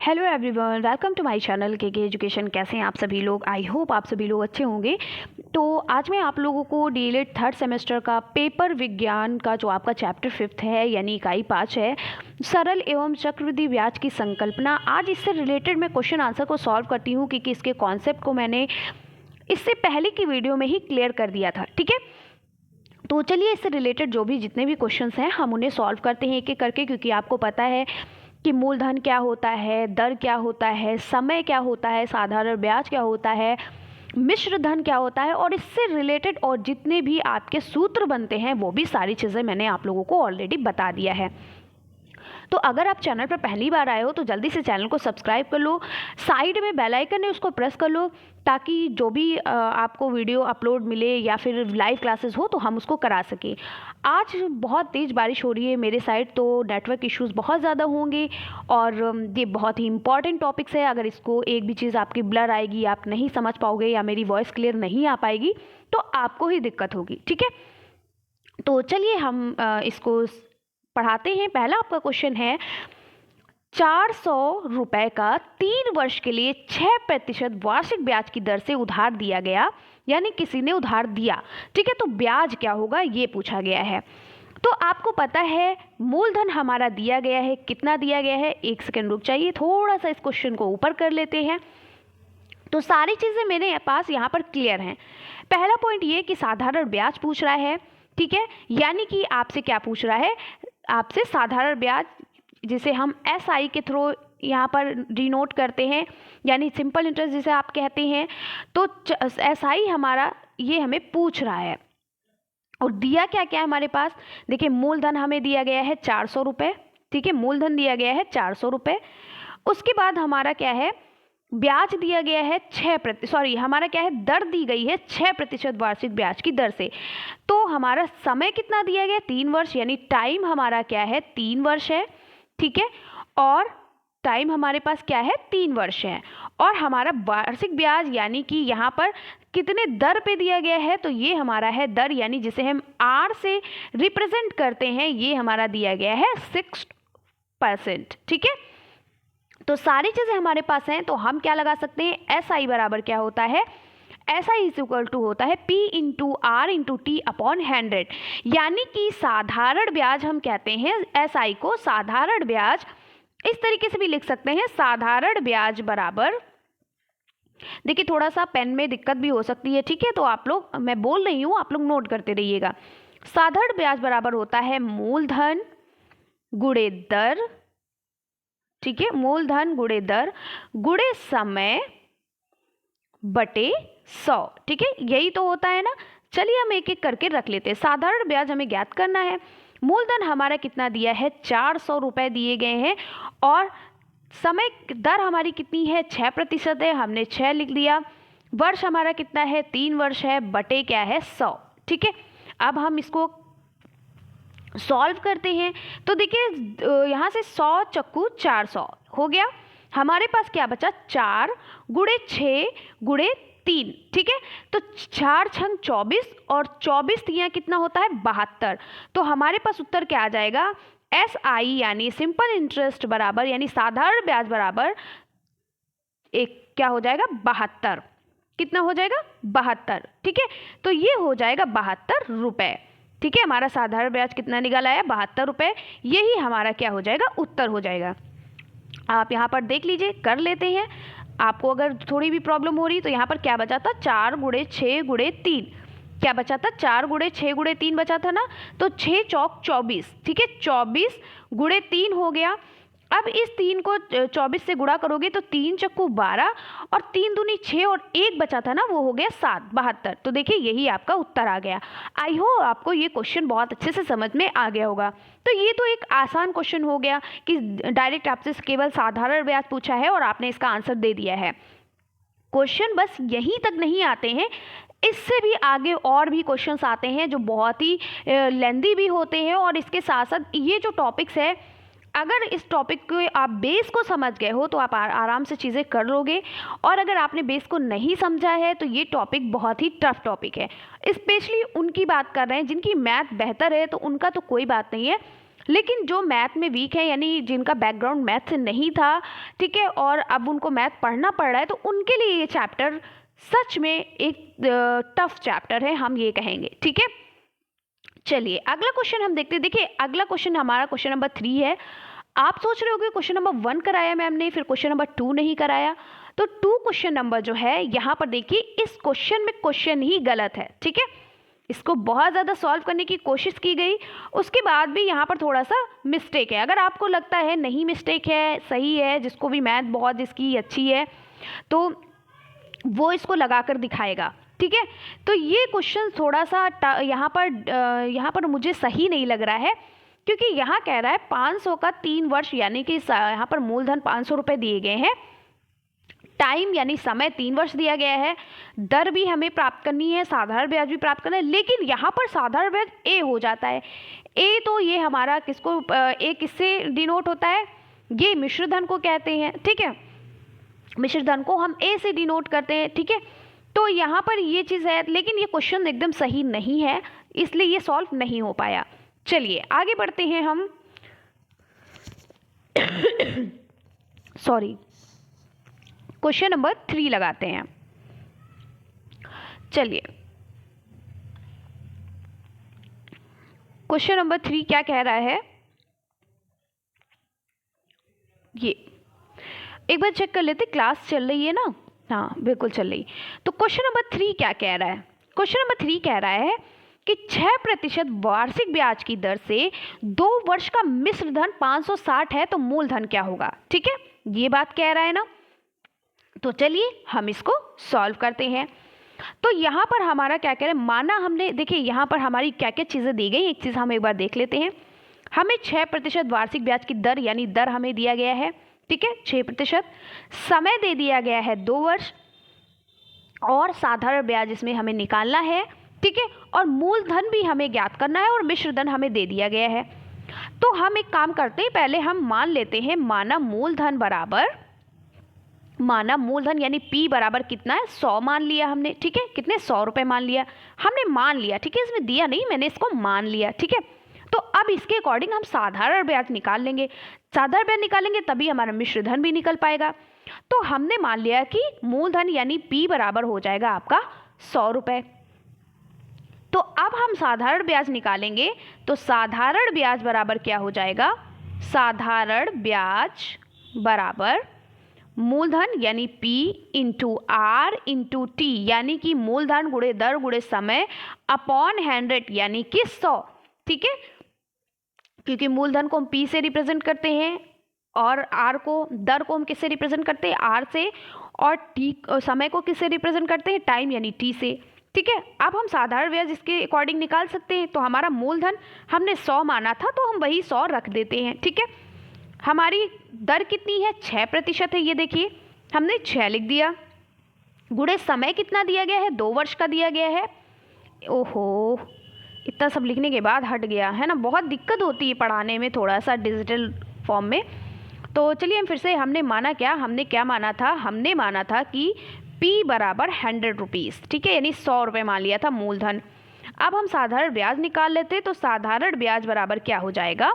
Hello everyone, welcome to my channel K education. कैसे हैं आप सभी लोग? आई होप आप सभी लोग अच्छे होंगे। तो आज मैं आप लोगों को डीएलएड थर्ड सेमेस्टर का पेपर विज्ञान का जो आपका चैप्टर 5 है यानी इकाई 5 है, सरल एवं चक्रवृद्धि ब्याज की संकल्पना, आज इससे रिलेटेड मैं क्वेश्चन आंसर को सॉल्व करती हूँ क्योंकि इसके कॉन्सेप्ट को मैंने इससे पहले की वीडियो में ही क्लियर कर दिया था। ठीक है, तो चलिए इससे रिलेटेड जो भी जितने भी क्वेश्चंस हैं हम उन्हें सॉल्व करते हैं एक एक करके, क्योंकि आपको पता है कि मूलधन क्या होता है, दर क्या होता है, समय क्या होता है, साधारण ब्याज क्या होता है, मिश्र धन क्या होता है, और इससे रिलेटेड और जितने भी आपके सूत्र बनते हैं वो भी सारी चीज़ें मैंने आप लोगों को ऑलरेडी बता दिया है। तो अगर आप चैनल पर पहली बार आए हो तो जल्दी से चैनल को सब्सक्राइब कर लो, साइड में बेल आइकन है उसको प्रेस कर लो ताकि जो भी आपको वीडियो अपलोड मिले या फिर लाइव क्लासेस हो तो हम उसको करा सकें। आज बहुत तेज़ बारिश हो रही है मेरे साइड, तो नेटवर्क इश्यूज़ बहुत ज़्यादा होंगे और ये बहुत ही इंपॉर्टेंट टॉपिक्स है। अगर इसको एक भी चीज़ आपकी ब्लर आएगी, आप नहीं समझ पाओगे या मेरी वॉइस क्लियर नहीं आ पाएगी तो आपको ही दिक्कत होगी। ठीक है, तो चलिए हम इसको पढ़ाते हैं। पहला आपका क्वेश्चन है, 400 रुपए का 3 वर्ष के लिए 6% वार्षिक ब्याज की दर से उधार दिया गया, यानी किसी ने उधार दिया। ठीक है, तो ब्याज क्या होगा ये पूछा गया है। तो आपको पता है मूलधन हमारा दिया गया है, कितना दिया गया है, एक सेकंड रुक जाइए, थोड़ा सा इस क्वेश्चन को ऊपर कर लेते हैं। तो सारी चीज़ें मेरे पास यहाँ पर क्लियर हैं। पहला पॉइंट ये कि साधारण ब्याज पूछ रहा है। ठीक है, यानी कि आपसे क्या पूछ रहा है, आपसे साधारण ब्याज जिसे हम एसआई के थ्रू यहाँ पर डिनोट करते हैं, यानी सिंपल इंटरेस्ट जिसे आप कहते हैं, तो एसआई हमारा ये हमें पूछ रहा है। और दिया क्या क्या है हमारे पास, देखिए मूलधन हमें दिया गया है 400 रुपये। ठीक है, मूलधन दिया गया है 400 रुपये। उसके बाद हमारा क्या है, ब्याज दिया गया है हमारा क्या है, दर दी गई है 6% वार्षिक ब्याज की दर से। तो हमारा समय कितना दिया गया, 3 वर्ष, यानी टाइम हमारा क्या है, 3 वर्ष है। ठीक है, और टाइम हमारे पास क्या है, 3 वर्ष है। और हमारा वार्षिक ब्याज यानी कि यहाँ पर कितने दर पे दिया गया है, तो ये हमारा है दर, यानी जिसे हम आर से रिप्रेजेंट करते हैं, ये हमारा दिया गया है 6%। ठीक है, तो सारी चीज़ें हमारे पास हैं, तो हम क्या लगा सकते हैं, एस आई बराबर क्या होता है, S I is equal to होता है P into R into T upon 100। यानी कि साधारण ब्याज हम कहते हैं एस आई को, साधारण ब्याज इस तरीके से भी लिख सकते हैं, साधारण ब्याज बराबर, देखिए थोड़ा सा पेन में दिक्कत भी हो सकती है। ठीक है, तो आप लोग, मैं बोल रही हूँ आप लोग नोट करते रहिएगा। साधारण ब्याज बराबर होता है मूलधन गुणे दर। ठीक है, मूलधन गुणे दर गुणे समय बटे 100। ठीक है, यही तो होता है ना। चलिए हम एक एक करके रख लेते हैं। साधारण ब्याज हमें ज्ञात करना है। मूलधन हमारा कितना दिया है, 400 रुपये दिए गए हैं, और समय दर हमारी कितनी है, 6% है, हमने 6 लिख दिया। वर्ष हमारा कितना है, 3 वर्ष है, बटे क्या है, 100। ठीक है, अब हम इसको सॉल्व करते हैं। तो देखिए यहाँ से 100 चक्कू 400 हो गया, हमारे पास क्या बचा, 4 गुणे 6 गुणे 3। ठीक है, तो 4 छंग 24 और 24 तियाँ कितना होता है, 72। तो हमारे पास उत्तर क्या आ जाएगा, एस आई यानी सिंपल इंटरेस्ट बराबर, यानी साधारण ब्याज बराबर एक क्या हो जाएगा, 72। कितना हो जाएगा, 72। ठीक है, तो ये हो जाएगा 72 रुपये। ठीक है, हमारा साधारण ब्याज कितना निकल आया, 72 रुपये। यही हमारा क्या हो जाएगा, उत्तर हो जाएगा। आप यहाँ पर देख लीजिए, कर लेते हैं। आपको अगर थोड़ी भी प्रॉब्लम हो रही तो यहाँ पर क्या बचा था, 4 गुणे 6 गुणे 3, क्या बचा था, 4 गुणे 6 गुणे 3 बचा था ना, तो 6 चौक 24। ठीक है, 24 गुणे 3 हो गया। अब इस 3 को 24 से गुणा करोगे तो 3 चक्कू 12 और 3 दूनी 6 और 1 बचा था ना, वो हो गया 7, 72। तो देखिए यही आपका उत्तर आ गया। आई होप आपको ये क्वेश्चन बहुत अच्छे से समझ में आ गया होगा। तो ये तो एक आसान क्वेश्चन हो गया कि डायरेक्ट आपसे केवल साधारण ब्याज पूछा है और आपने इसका आंसर दे दिया है। क्वेश्चन बस यहीं तक नहीं आते हैं, इससे भी आगे और भी क्वेश्चंस आते हैं जो बहुत ही लेंदी भी होते हैं। और इसके साथ साथ ये जो टॉपिक्स है, अगर इस टॉपिक के आप बेस को समझ गए हो तो आप आराम से चीज़ें कर लोगे, और अगर आपने बेस को नहीं समझा है तो ये टॉपिक बहुत ही टफ टॉपिक है। स्पेशली उनकी बात कर रहे हैं जिनकी मैथ बेहतर है, तो उनका तो कोई बात नहीं है, लेकिन जो मैथ में वीक है, यानी जिनका बैकग्राउंड मैथ से नहीं था, ठीक है, और अब उनको मैथ पढ़ना पड़ रहा है, तो उनके लिए ये चैप्टर सच में एक टफ चैप्टर है, हम ये कहेंगे, ठीक है। चलिए अगला क्वेश्चन हम देखते हैं। देखिए अगला क्वेश्चन हमारा क्वेश्चन नंबर 3 है। आप सोच रहे होगे क्वेश्चन नंबर 1 कराया मैम ने, फिर क्वेश्चन नंबर 2 नहीं कराया। तो 2 क्वेश्चन नंबर जो है यहाँ पर देखिए, इस क्वेश्चन में क्वेश्चन ही गलत है, ठीक है। इसको बहुत ज़्यादा सॉल्व करने की कोशिश की गई, उसके बाद भी यहाँ पर थोड़ा सा मिस्टेक है। अगर आपको लगता है नहीं मिस्टेक है, सही है, जिसको भी मैथ बहुत जिसकी अच्छी है, तो वो इसको लगा कर दिखाएगा, ठीक है। तो ये क्वेश्चन थोड़ा सा यहाँ पर मुझे सही नहीं लग रहा है, क्योंकि यहाँ कह रहा है 500 का 3 वर्ष, यानी कि यहाँ पर मूलधन 500 रुपये दिए गए हैं, टाइम यानी समय 3 वर्ष दिया गया है, दर भी हमें प्राप्त करनी है, साधारण ब्याज भी प्राप्त करना है। लेकिन यहाँ पर साधारण ब्याज ए हो जाता है। ए तो ये हमारा ए किससे डिनोट होता है, ये मिश्र धन को कहते हैं, ठीक है। मिश्र धन को हम ए से डिनोट करते हैं, ठीक है। तो यहाँ पर ये चीज़ है, लेकिन ये क्वेश्चन एकदम सही नहीं है, इसलिए ये सॉल्व नहीं हो पाया। चलिए आगे बढ़ते हैं हम सॉरी क्वेश्चन नंबर 3 लगाते हैं। चलिए क्वेश्चन नंबर 3 क्या कह रहा है, ये एक बार चेक कर लेते, क्लास चल रही है ना, हाँ बिल्कुल चल रही। तो क्वेश्चन नंबर 3 क्या कह रहा है, क्वेश्चन नंबर 3 कह रहा है कि 6% वार्षिक ब्याज की दर से 2 वर्ष का मिश्र धन 560 है, तो मूलधन क्या होगा, ठीक है, ये बात कह रहा है ना। तो चलिए हम इसको सॉल्व करते हैं। तो यहाँ पर हमारा क्या कह रहे हैं, माना हमने, देखिए यहाँ पर हमारी क्या क्या चीज़ें दी गई, एक चीज़ हम एक बार देख लेते हैं। हमें 6% वार्षिक ब्याज की दर, यानी दर हमें दिया गया है, ठीक है, 6%, समय दे दिया गया है 2 वर्ष, और साधारण ब्याज इसमें हमें निकालना है, ठीक है, और मूलधन भी हमें ज्ञात करना है, और मिश्र धन हमें दे दिया गया है। तो हम एक काम करते हैं, पहले हम मान लेते हैं, माना मूलधन यानी P बराबर कितना है, 100 मान लिया हमने, ठीक है, कितने 100 रुपये मान लिया हमने, मान लिया, ठीक है, इसमें दिया नहीं, मैंने इसको मान लिया, ठीक है। तो अब इसके अकॉर्डिंग हम साधारण ब्याज निकाल लेंगे, साधारण ब्याज निकालेंगे तभी हमारा मिश्र धन भी निकल पाएगा। तो हमने मान लिया कि मूलधन यानी P बराबर हो जाएगा आपका 100 रुपये। तो अब हम साधारण ब्याज निकालेंगे, तो साधारण ब्याज बराबर क्या हो जाएगा, साधारण ब्याज बराबर मूलधन यानी P into R into T, यानी कि मूलधन गुणे दर गुणे समय अपॉन 100 यानी कि 100, ठीक है, क्योंकि मूलधन को हम P से रिप्रेजेंट करते हैं, और R को, दर को हम किससे रिप्रेजेंट करते हैं, R से, और T समय को किससे रिप्रेजेंट करते हैं, टाइम यानी T से, ठीक है। अब हम साधारण ब्याज इसके अकॉर्डिंग निकाल सकते हैं। तो हमारा मूलधन हमने 100 माना था, तो हम वही 100 रख देते हैं, ठीक है। हमारी दर कितनी है, 6% है, ये देखिए हमने 6 लिख दिया, गुणे समय कितना दिया गया है, 2 वर्ष का दिया गया है। ओहो, इतना सब लिखने के बाद हट गया है ना, बहुत दिक्कत होती है पढ़ाने में थोड़ा सा डिजिटल फॉर्म में। तो चलिए हम फिर से, हमने माना क्या, हमने क्या माना था, हमने माना था कि P बराबर 100 रुपीज़, ठीक है, यानी 100 रुपये मान लिया था मूलधन। अब हम साधारण ब्याज निकाल लेते, तो साधारण ब्याज बराबर क्या हो जाएगा,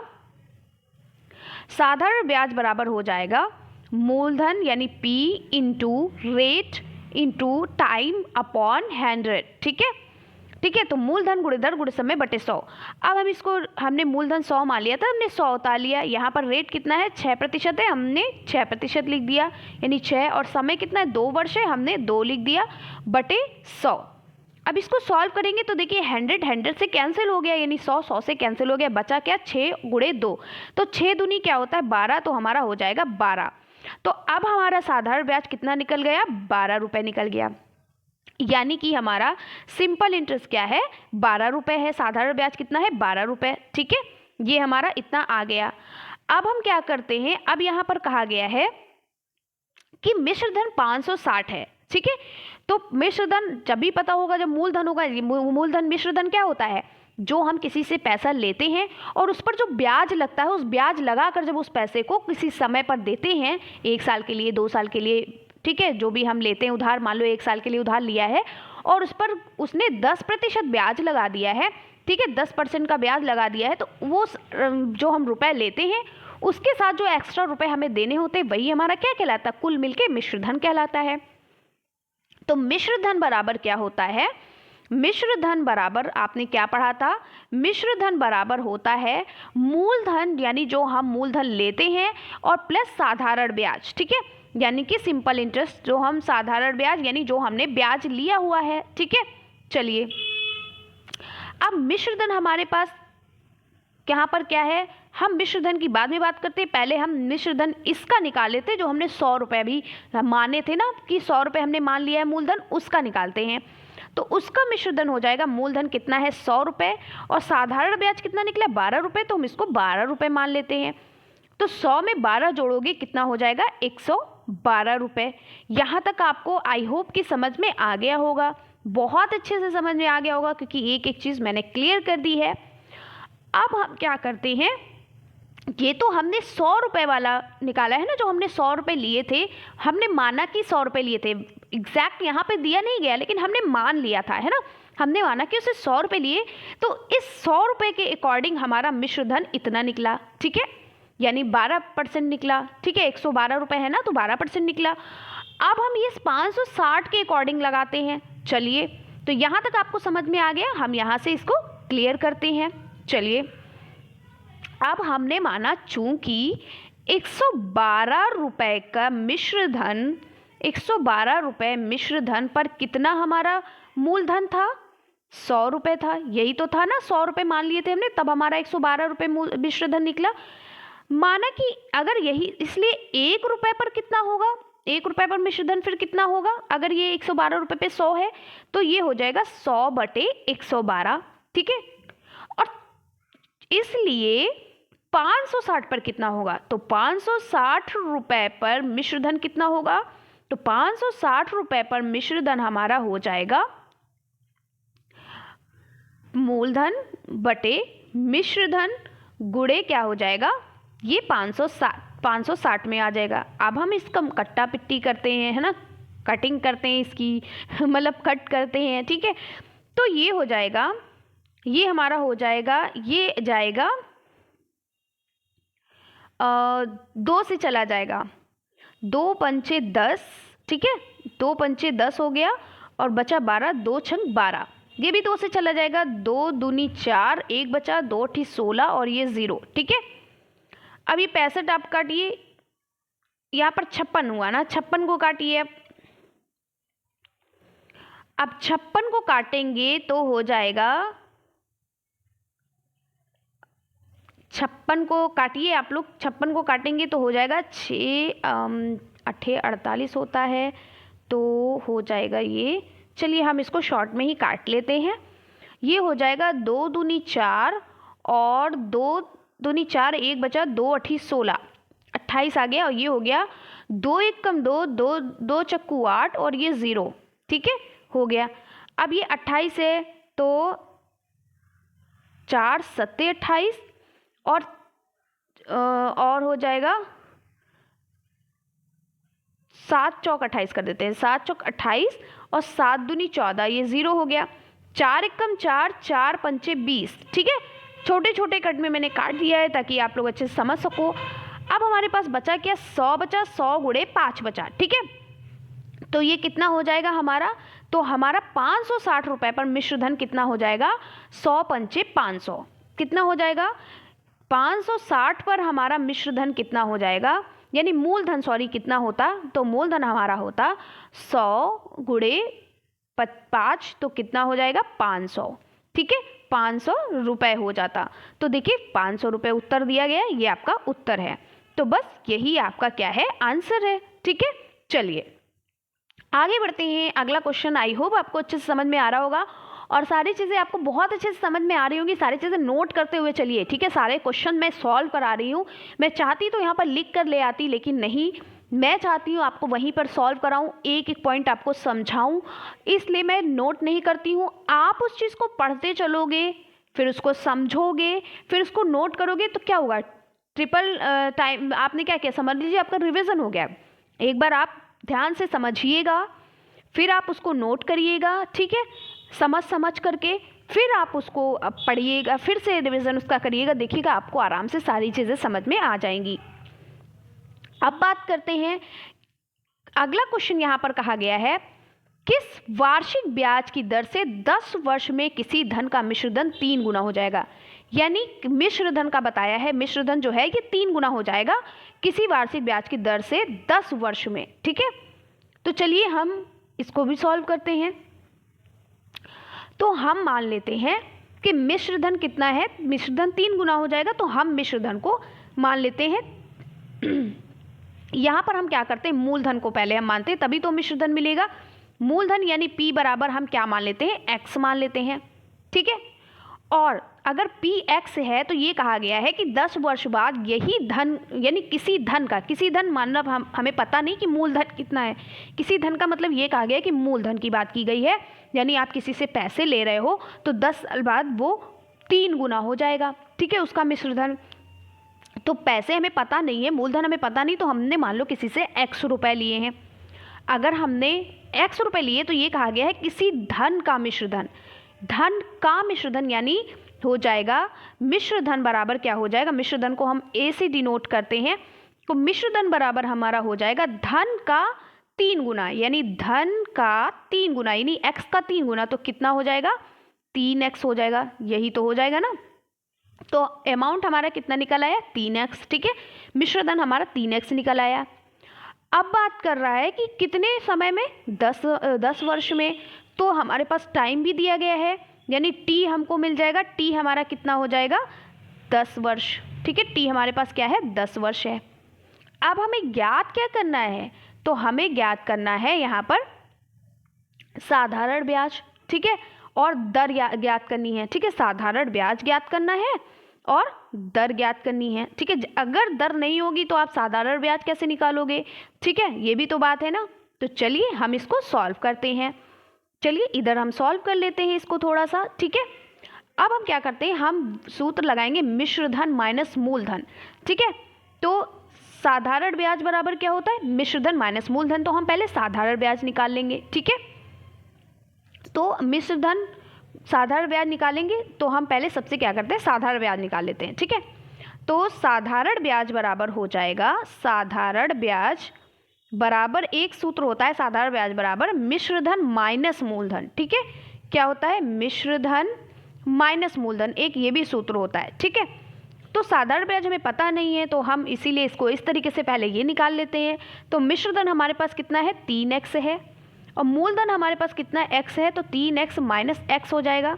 साधारण ब्याज बराबर हो जाएगा मूलधन यानी P into rate into time upon 100, ठीक है, ठीक है। तो मूलधन गुणे दर गुणे समय बटे 100। अब हम इसको, हमने मूलधन 100 मान लिया था, हमने 100 उतार लिया, यहाँ पर रेट कितना है, 6% है, हमने 6% लिख दिया, यानी 6, और समय कितना है, 2 वर्ष है, हमने 2 लिख दिया, बटे 100। अब इसको सॉल्व करेंगे तो देखिए 100 से कैंसिल हो गया, यानी 100 से कैंसिल हो गया, बचा क्या, 6 गुणे 2, तो 6 दूनी क्या होता है 12, तो हमारा हो जाएगा 12। तो अब हमारा साधारण ब्याज कितना निकल गया, 12 रुपये निकल गया, यानी कि हमारा सिंपल इंटरेस्ट क्या है, 12 रुपये है, साधारण ब्याज कितना है, 12 रुपये, ठीक है, ये हमारा इतना आ गया। अब हम क्या करते हैं, अब यहाँ पर कहा गया है कि मिश्र धन 560 है, ठीक है। तो मिश्र धन जब भी पता होगा जब मूलधन होगा, मूलधन मिश्र धन क्या होता है, जो हम किसी से पैसा लेते हैं और उस पर जो ब्याज लगता है, उस ब्याज लगाकर जब उस पैसे को किसी समय पर देते हैं, 1 साल के लिए, 2 साल के लिए, ठीक है, जो भी हम लेते हैं उधार, मान लो 1 साल के लिए उधार लिया है और उस पर उसने 10% ब्याज लगा दिया है, ठीक है, 10% का ब्याज लगा दिया है, तो वो जो हम रुपए लेते हैं उसके साथ जो एक्स्ट्रा रुपए हमें देने होते हैं वही हमारा क्या कहलाता है, कुल मिलके मिश्र धन कहलाता है। तो मिश्र धन बराबर क्या होता है, मिश्र धन बराबर आपने क्या पढ़ा था, मिश्र धन बराबर होता है मूलधन यानी जो हम मूलधन लेते हैं और प्लस साधारण ब्याज, ठीक है, यानी कि सिंपल इंटरेस्ट, जो हम साधारण ब्याज यानी जो हमने ब्याज लिया हुआ है, ठीक है। चलिए अब मिश्र धन हमारे पास यहाँ पर क्या है, हम मिश्र धन की बाद में बात करते हैं, पहले हम मिश्र धन इसका निकाले थे जो हमने 100 रुपये भी माने थे ना, कि 100 रुपये हमने मान लिया है मूलधन, उसका निकालते हैं। तो उसका मिश्र धन हो जाएगा, मूलधन कितना है 100 रुपये और साधारण ब्याज कितना निकला 12 रुपये, तो हम इसको 12 रुपये मान लेते हैं। तो 100 में 12 जोड़ोगे कितना हो जाएगा 112 रुपये। यहाँ तक आपको आई होप कि समझ में आ गया होगा, बहुत अच्छे से समझ में आ गया होगा, क्योंकि एक एक चीज़ मैंने क्लियर कर दी है। अब हम क्या करते हैं, ये तो हमने 100 रुपये वाला निकाला है ना, जो हमने 100 रुपये लिए थे, हमने माना कि 100 रुपये लिए थे, एग्जैक्ट यहाँ पे दिया नहीं गया लेकिन हमने मान लिया था, है ना, हमने माना कि उसे 100 रुपये लिए, तो इस 100 रुपये के अकॉर्डिंग हमारा मिश्र धन इतना निकला, ठीक है, यानी 12% निकला, ठीक है, 112 रुपये है ना, तो 12% निकला। अब हम ये 560 के अकॉर्डिंग लगाते हैं। चलिए, तो यहाँ तक आपको समझ में आ गया, हम यहाँ से इसको क्लियर करते हैं। चलिए, अब हमने माना चूंकि 112 रुपये का मिश्र धन, 112 रुपये मिश्र धन पर कितना हमारा मूलधन था, 100 रुपये था, यही तो था ना, 100 रुपये मान लिए थे हमने, तब हमारा 112 रुपये मिश्र धन निकला। माना कि अगर यही, इसलिए 1 रुपये पर कितना होगा, 1 रुपये पर मिश्र धन फिर कितना होगा, अगर ये 112 रुपये पे 100 है तो ये हो जाएगा 100/112, ठीक है। और इसलिए 560 पर कितना होगा, तो 560 रुपये पर मिश्र धन कितना होगा, तो 560 रुपये पर मिश्र धन हमारा हो जाएगा मूलधन बटे मिश्र धन गुणे क्या हो जाएगा, ये 560 में आ जाएगा। अब हम इसका कट्टा पिट्टी करते हैं, है ना, कटिंग करते हैं इसकी मतलब कट करते हैं, ठीक है। तो ये हो जाएगा, ये हमारा हो जाएगा, ये जाएगा 2 से चला जाएगा, 2 पंचे 10, ठीक है, 2 पंचे 10 हो गया और बचा 12, 2 छंग 12, ये भी 2 से चला जाएगा, 2 दूनी 4, 1 बचा, 2 ठी 16 और ये 0, ठीक है। अब ये 65 आप काटिए, यहाँ पर 56 हुआ ना, 56 को काटिए। अब 56 को काटेंगे तो हो जाएगा, 56 को काटिए आप लोग, 56 को काटेंगे तो हो जाएगा 6 8 48 होता है, तो हो जाएगा ये, चलिए हम इसको शॉर्ट में ही काट लेते हैं। ये हो जाएगा 2 दूनी 4 और 2 दूनी 4, 1 बचा, 2 अठी 16, 28 आ गया, और ये हो गया 2 1 कम 2, 2 2 चक्कू 8 और ये 0, ठीक है, हो गया। अब ये 28 है तो 4 7 28 और हो जाएगा 7 चौक 28 कर देते हैं, 7 चौक 28 और 7 दूनी 14, ये 0 हो गया। 4 1 कम 4, 4 पंचे 20, ठीक है, छोटे छोटे कट में मैंने काट दिया है ताकि आप लोग अच्छे से समझ सको। अब हमारे पास बचा क्या, 100 बचा, 100 गुणे 5 बचा, ठीक है। तो ये कितना हो जाएगा हमारा, तो हमारा 560 रुपये पर मिश्र धन कितना हो जाएगा, 100 पंचे 500, कितना हो जाएगा 560 पर हमारा मिश्र धन कितना हो जाएगा, यानी मूलधन सॉरी कितना होता, तो मूलधन हमारा होता 100 गुणे 5, तो कितना हो जाएगा 500, ठीक है, 500 रुपये हो जाता। तो देखिए 500 रुपये उत्तर दिया गया, ये आपका उत्तर है। तो बस यही आपका क्या है, आंसर है, ठीक है। चलिए आगे बढ़ते हैं, अगला क्वेश्चन आई होप आपको अच्छे से समझ में आ रहा होगा और सारी चीज़ें आपको बहुत अच्छे से समझ में आ रही होंगी, सारी चीज़ें नोट करते हुए चलिए, ठीक है। सारे क्वेश्चन मैं सॉल्व करा रही हूँ, मैं चाहती तो यहाँ पर लिख कर ले आती, लेकिन नहीं, मैं चाहती हूँ आपको वहीं पर सॉल्व कराऊँ, एक एक पॉइंट आपको समझाऊँ, इसलिए मैं नोट नहीं करती हूँ। आप उस चीज़ को पढ़ते चलोगे, फिर उसको समझोगे, फिर उसको नोट करोगे, तो क्या होगा, ट्रिपल टाइम आपने क्या किया, समझ लीजिए आपका रिविज़न हो गया। एक बार आप ध्यान से समझिएगा, फिर आप उसको नोट करिएगा, ठीक है, समझ करके फिर आप उसको पढ़िएगा, फिर से रिविज़न उसका करिएगा, देखिएगा आपको आराम से सारी चीज़ें समझ में आ जाएंगी। अब बात करते हैं, अगला क्वेश्चन यहाँ पर कहा गया है, किस वार्षिक ब्याज की दर से 10 वर्ष में किसी धन का मिश्र धन 3 गुना हो जाएगा। यानी मिश्र धन का बताया है, मिश्र धन जो है ये 3 गुना हो जाएगा किसी वार्षिक ब्याज की दर से 10 वर्ष में। ठीक है, तो चलिए हम इसको भी सॉल्व करते हैं। तो हम मान लेते हैं कि मिश्र धन कितना है, मिश्र धन 3 गुना हो जाएगा, तो हम मिश्र धन को मान लेते हैं। यहाँ पर हम क्या करते हैं, मूलधन को पहले हम मानते हैं, तभी तो मिश्र धन मिलेगा। मूलधन यानी P बराबर हम क्या मान लेते हैं, X मान लेते हैं। ठीक है, और अगर P X है तो ये कहा गया है कि 10 वर्ष बाद यही धन, यानी किसी धन का, किसी धन मतलब हमें पता नहीं कि मूलधन कितना है, किसी धन का मतलब ये कहा गया है कि मूलधन की बात की गई है, यानी आप किसी से पैसे ले रहे हो तो 10 साल बाद वो 3 गुना हो जाएगा। ठीक है, उसका मिश्र धन। तो पैसे हमें पता नहीं है, मूलधन हमें पता नहीं, तो हमने मान लो किसी से X रुपए लिए हैं। अगर हमने X रुपए लिए तो ये कहा गया है किसी धन का मिश्र धन, धन का मिश्र धन यानी हो जाएगा मिश्र धन बराबर क्या हो जाएगा, मिश्र धन को हम A से डिनोट करते हैं, तो मिश्र धन बराबर हमारा हो जाएगा धन का 3 गुना, यानी धन का 3 गुना, यानी X का 3 गुना, तो कितना हो जाएगा, 3X हो जाएगा। यही तो हो जाएगा ना, तो अमाउंट हमारा कितना निकल आया, 3X। ठीक है, मिश्र धन हमारा 3X निकल आया। अब बात कर रहा है कि कितने समय में, 10 वर्ष में, तो हमारे पास टाइम भी दिया गया है, यानी T हमको मिल जाएगा, T हमारा कितना हो जाएगा, 10 वर्ष। ठीक है, T हमारे पास क्या है, 10 वर्ष है। अब हमें ज्ञात क्या करना है, तो हमें ज्ञात करना है यहाँ पर साधारण ब्याज। ठीक है, और दर ज्ञात करनी है। ठीक है, साधारण ब्याज ज्ञात करना है और दर ज्ञात करनी है। ठीक है, अगर दर नहीं होगी तो आप साधारण ब्याज कैसे निकालोगे। ठीक है, ये भी तो बात है ना। तो चलिए हम इसको सॉल्व करते हैं। चलिए इधर हम सॉल्व कर लेते हैं इसको थोड़ा सा। ठीक है, अब हम क्या करते हैं, हम सूत्र लगाएंगे मिश्र धन माइनस मूलधन। ठीक है, तो साधारण ब्याज बराबर क्या होता है, मिश्र धन माइनस मूलधन। तो हम पहले साधारण ब्याज निकाल लेंगे। ठीक है, तो मिश्र धन साधारण ब्याज निकालेंगे तो हम पहले सबसे क्या करते हैं, साधारण ब्याज निकाल लेते हैं। ठीक है, तो साधारण ब्याज बराबर हो जाएगा, साधारण ब्याज बराबर एक सूत्र होता है, साधारण ब्याज बराबर मिश्र धन माइनस मूलधन। ठीक है, क्या होता है, मिश्र धन माइनस मूलधन, एक ये भी सूत्र होता है। ठीक है, तो साधारण ब्याज हमें पता नहीं है तो हम इसीलिए इसको इस तरीके से पहले ये निकाल लेते हैं। तो मिश्र धन हमारे पास कितना है, 3X है, और मूलधन हमारे पास कितना X है, तो 3X माइनस X हो जाएगा।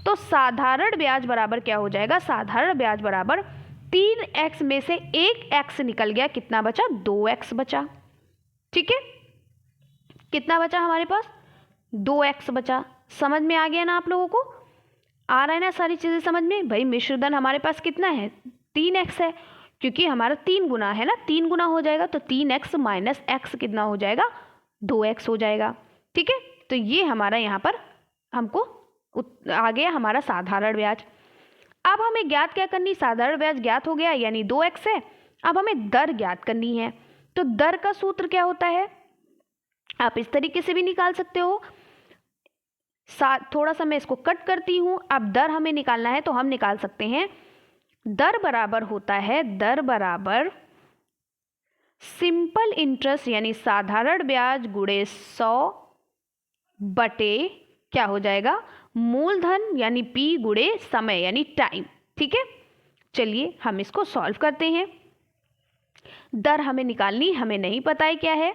तो साधारण ब्याज बराबर क्या हो जाएगा, साधारण ब्याज बराबर 3X में से एक X निकल गया, कितना बचा, 2X बचा। ठीक है, कितना बचा हमारे पास, 2X बचा। समझ में आ गया ना आप लोगों को, आ रहा है ना सारी चीज़ें समझ में। भाई मिश्र धन हमारे पास कितना है, 3X है, क्योंकि हमारा 3 गुना है ना, 3 गुना हो जाएगा, तो 3X माइनस X कितना हो जाएगा, 2X हो जाएगा। ठीक है, तो ये हमारा यहाँ पर हमको आ गया हमारा साधारण ब्याज। अब हमें ज्ञात क्या करनी, साधारण ब्याज ज्ञात हो गया यानी 2X है। अब हमें दर ज्ञात करनी है, तो दर का सूत्र क्या होता है, आप इस तरीके से भी निकाल सकते हो। थोड़ा सा मैं इसको कट करती हूँ। अब दर हमें निकालना है तो हम निकाल सकते हैं, दर बराबर होता है, दर बराबर सिंपल इंटरेस्ट यानी साधारण ब्याज गुणे 100 बटे क्या हो जाएगा, मूलधन यानी P गुणे समय यानी टाइम। ठीक है, चलिए हम इसको सॉल्व करते हैं। दर हमें निकालनी, हमें नहीं पता है क्या है।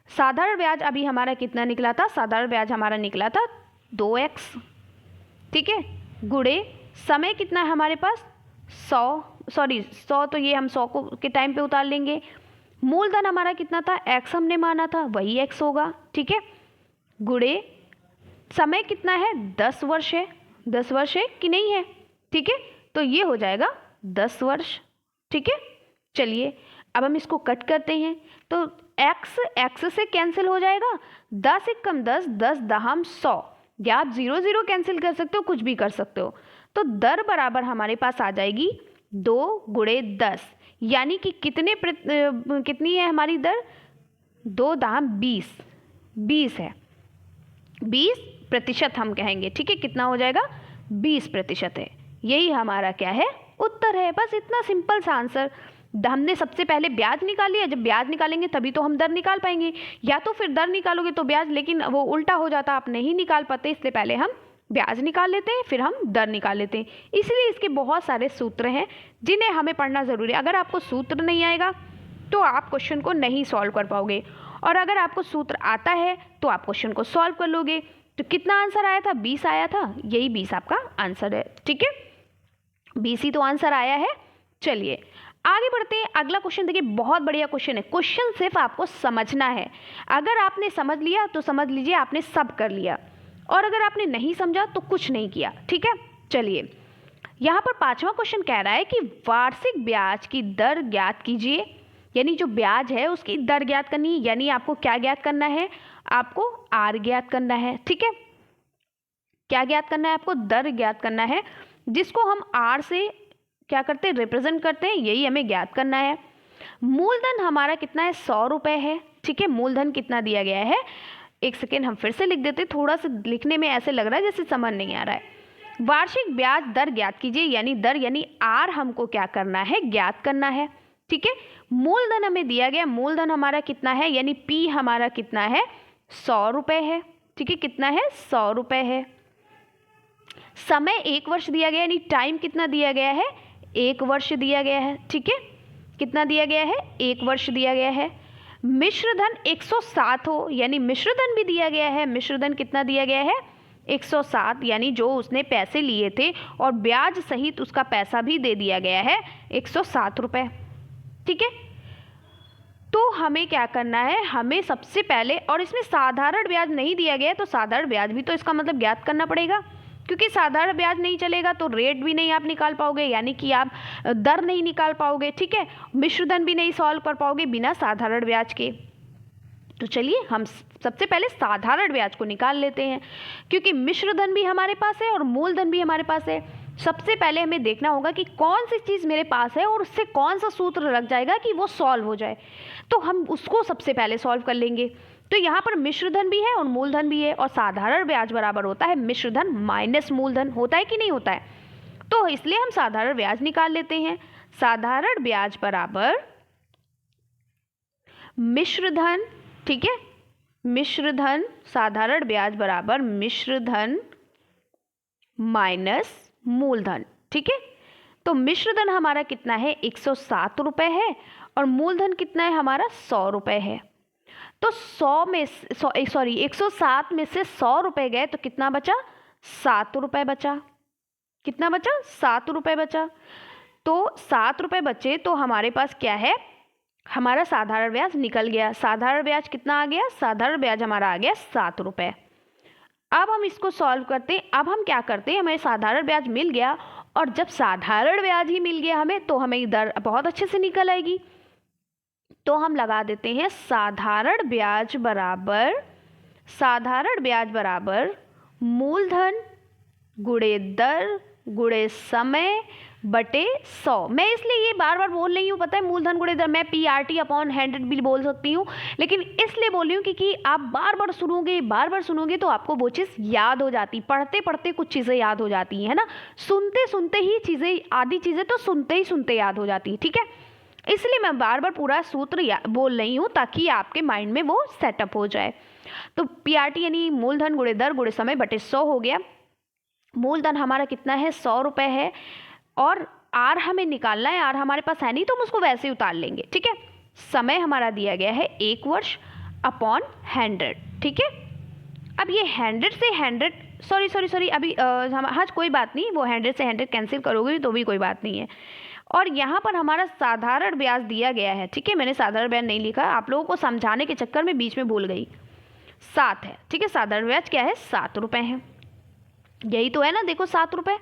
साधारण ब्याज अभी हमारा कितना निकला था, साधारण ब्याज हमारा निकला था 2X। ठीक है, गुणे समय कितना है हमारे पास, 100 तो ये हम 100 को के टाइम पे उतार लेंगे। मूलधन हमारा कितना था, X हमने माना था, वही X होगा। ठीक है, गुणे समय कितना है, 10 वर्ष है, 10 वर्ष है कि नहीं है। ठीक है, तो ये हो जाएगा 10 वर्ष। ठीक है, चलिए अब हम इसको कट करते हैं, तो X से कैंसिल हो जाएगा, 10 एक कम 10, 10 दहम 100, या आप 0 0 कैंसिल कर सकते हो, कुछ भी कर सकते हो। तो दर बराबर हमारे पास आ जाएगी 2 गुणे 10, यानी कि कितनी है हमारी दर, 2 दहम 20 है, 20% हम कहेंगे। ठीक है, कितना हो जाएगा, 20% है। यही हमारा क्या है, उत्तर है। बस इतना सिंपल सा आंसर। हमने सबसे पहले ब्याज निकाल लिया, जब ब्याज निकालेंगे तभी तो हम दर निकाल पाएंगे, या तो फिर दर निकालोगे तो ब्याज, लेकिन वो उल्टा हो जाता, आप नहीं निकाल पाते, इसलिए पहले हम ब्याज निकाल लेते हैं फिर हम दर निकाल लेते हैं। इसलिए इसके बहुत सारे सूत्र हैं जिन्हें हमें पढ़ना ज़रूरी है। अगर आपको सूत्र नहीं आएगा तो आप क्वेश्चन को नहीं सॉल्व कर पाओगे, और अगर आपको सूत्र आता है तो आप क्वेश्चन को सॉल्व कर लोगे। तो कितना आंसर आया था, 20 आया था, यही 20 आपका आंसर है। ठीक है, 20 ही तो आंसर आया है। चलिए आगे बढ़ते हैं। अगला क्वेश्चन देखिए, बहुत बढ़िया क्वेश्चन है। क्वेश्चन सिर्फ आपको समझना है। अगर आपने समझ लिया तो समझ लीजिए आपने सब कर लिया, और अगर आपने नहीं समझा तो कुछ नहीं किया। ठीक है, चलिए यहाँ पर 5वां क्वेश्चन कह रहा है कि वार्षिक ब्याज की दर ज्ञात कीजिए। यानी जो ब्याज है उसकी दर ज्ञात करनी है, यानी आपको क्या ज्ञात करना है, आपको आर ज्ञात करना है। ठीक है, क्या ज्ञात करना है, आपको दर ज्ञात करना है, जिसको हम आर से क्या करते हैं, रिप्रेजेंट करते हैं, यही हमें ज्ञात करना है। मूलधन हमारा कितना है, 100 रुपये है। ठीक है, मूलधन कितना दिया गया है, एक सेकेंड हम फिर से लिख देते, थोड़ा सा लिखने में ऐसे लग रहा है जैसे समझ नहीं आ रहा है। वार्षिक ब्याज दर ज्ञात कीजिए, यानी दर यानी आर हमको क्या करना है, ज्ञात करना है। ठीक है, मूलधन हमें दिया गया, मूलधन हमारा कितना है, यानी पी हमारा कितना है, 100 रुपये है। ठीक है, कितना है, 100 रुपये है। समय 1 वर्ष दिया गया, यानी टाइम कितना दिया गया है, 1 वर्ष दिया गया है। ठीक है, कितना दिया गया है, 1 वर्ष दिया गया है। मिश्रधन 107 हो, यानी मिश्रधन भी दिया गया है। मिश्रधन कितना दिया गया है, 107, यानी जो उसने पैसे लिए थे और ब्याज सहित उसका पैसा भी दे दिया गया है, 107 रुपये। ठीक है, तो हमें क्या करना है, हमें सबसे पहले, और इसमें साधारण ब्याज नहीं दिया गया है तो साधारण ब्याज भी तो इसका मतलब ज्ञात करना पड़ेगा, क्योंकि साधारण ब्याज नहीं चलेगा तो रेट भी नहीं आप निकाल पाओगे, यानी कि आप दर नहीं निकाल पाओगे। ठीक है, मिश्रधन भी नहीं सॉल्व कर पाओगे बिना साधारण ब्याज के। तो चलिए हम सबसे पहले साधारण ब्याज को निकाल लेते हैं, क्योंकि मिश्रधन भी हमारे पास है और मूलधन भी हमारे पास है। सबसे पहले हमें देखना होगा कि कौन सी चीज़ मेरे पास है और उससे कौन सा सूत्र लग जाएगा कि वो सॉल्व हो जाए, तो हम उसको सबसे पहले सॉल्व कर लेंगे। तो यहाँ पर मिश्रधन भी है और मूलधन भी है, और साधारण ब्याज बराबर होता है मिश्रधन माइनस मूलधन, होता है कि नहीं होता है। तो इसलिए हम साधारण ब्याज निकाल लेते हैं। साधारण ब्याज बराबर मिश्रधन, ठीक है, मिश्रधन, साधारण ब्याज बराबर मिश्रधन माइनस मूलधन। ठीक है, तो मिश्रधन हमारा कितना है, 107 रुपये है, और मूलधन कितना है हमारा, 100 रुपये है। तो 107 में से 100 रुपये गए तो कितना बचा, 7 रुपये बचा। कितना बचा, 7 रुपये बचा। तो 7 रुपये बचे तो हमारे पास क्या है, हमारा साधारण ब्याज निकल गया। साधारण ब्याज कितना आ गया, साधारण ब्याज हमारा आ गया 7 रुपये। अब हम इसको सॉल्व करते हैं। अब हम क्या करते हैं, हमें साधारण ब्याज मिल गया, और जब साधारण ब्याज ही मिल गया हमें, तो हमें दर बहुत अच्छे से निकल आएगी। तो हम लगा देते हैं साधारण ब्याज बराबर मूलधन गुणे दर गुणे समय बटे 100। मैं इसलिए ये बार बार बोल रही हूँ, पता है, मूलधन गुणे दर, मैं PRT/100 भी बोल सकती हूँ, लेकिन इसलिए बोल रही हूँ क्योंकि आप बार बार सुनोगे तो आपको वो चीज़ याद हो जाती, पढ़ते पढ़ते कुछ चीज़ें याद हो जाती हैं, है ना। सुनते सुनते ही चीज़ें, आधी चीज़ें तो सुनते ही सुनते याद हो जाती है। ठीक है, इसलिए मैं बार बार पूरा सूत्र बोल रही हूँ ताकि आपके माइंड में वो सेटअप हो जाए। तो PRT यानी मूलधन गुणे दर गुणे समय बटे 100 हो गया। मूलधन हमारा कितना है, 100 रुपये है, और आर हमें निकालना है, आर हमारे पास है नहीं तो हम उसको वैसे ही उतार लेंगे। ठीक है, समय हमारा दिया गया है 1 वर्ष अपॉन 100। ठीक है, अब ये 100 से 100 सॉरी अभी हाँ कोई बात नहीं, वो 100 से 100 कैंसिल करोगे तो भी कोई बात नहीं है। और यहाँ पर हमारा साधारण ब्याज दिया गया है। ठीक है, मैंने साधारण ब्याज नहीं लिखा, आप लोगों को समझाने के चक्कर में बीच में भूल गई, 7 है। ठीक है, साधारण ब्याज क्या है, 7 रुपये है, यही तो है ना, देखो 7 रुपये।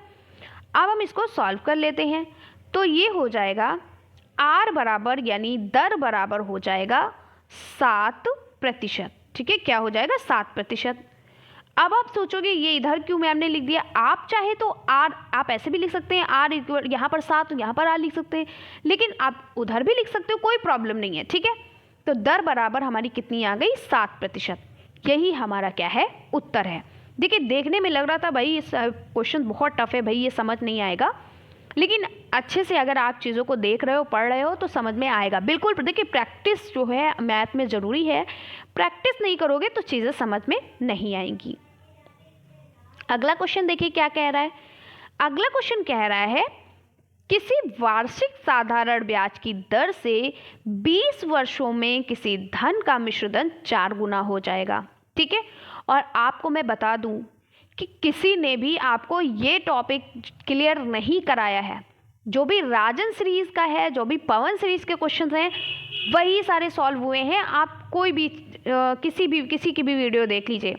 अब हम इसको सॉल्व कर लेते हैं, तो ये हो जाएगा आर बराबर यानी दर बराबर हो जाएगा 7%। ठीक है, क्या हो जाएगा, 7%। अब आप सोचोगे ये इधर क्यों मैम ने लिख दिया, आप चाहे तो आर आप ऐसे भी लिख सकते हैं, आर इक्वल यहाँ पर 7 यहाँ पर आर लिख सकते हैं, लेकिन आप उधर भी लिख सकते हो, कोई प्रॉब्लम नहीं है। ठीक है, तो दर बराबर हमारी कितनी आ गई, 7%। यही हमारा क्या है, उत्तर है। देखिए देखने में लग रहा था भाई इस क्वेश्चन बहुत टफ है भाई, ये समझ नहीं आएगा, लेकिन अच्छे से अगर आप चीज़ों को देख रहे हो, पढ़ रहे हो तो समझ में आएगा बिल्कुल। देखिए प्रैक्टिस जो है मैथ में ज़रूरी है, प्रैक्टिस नहीं करोगे तो चीज़ें समझ में नहीं आएंगी। अगला क्वेश्चन देखिए क्या कह रहा है। अगला क्वेश्चन कह रहा है किसी वार्षिक साधारण ब्याज की दर से 20 वर्षों में किसी धन का मिश्र धन 4 गुना हो जाएगा। ठीक है, और आपको मैं बता दूं कि किसी ने भी आपको ये टॉपिक क्लियर नहीं कराया है। जो भी राजन सीरीज का है, जो भी पवन सीरीज के क्वेश्चंस हैं, वही सारे सॉल्व हुए हैं। आप कोई भी किसी की भी वीडियो देख लीजिए,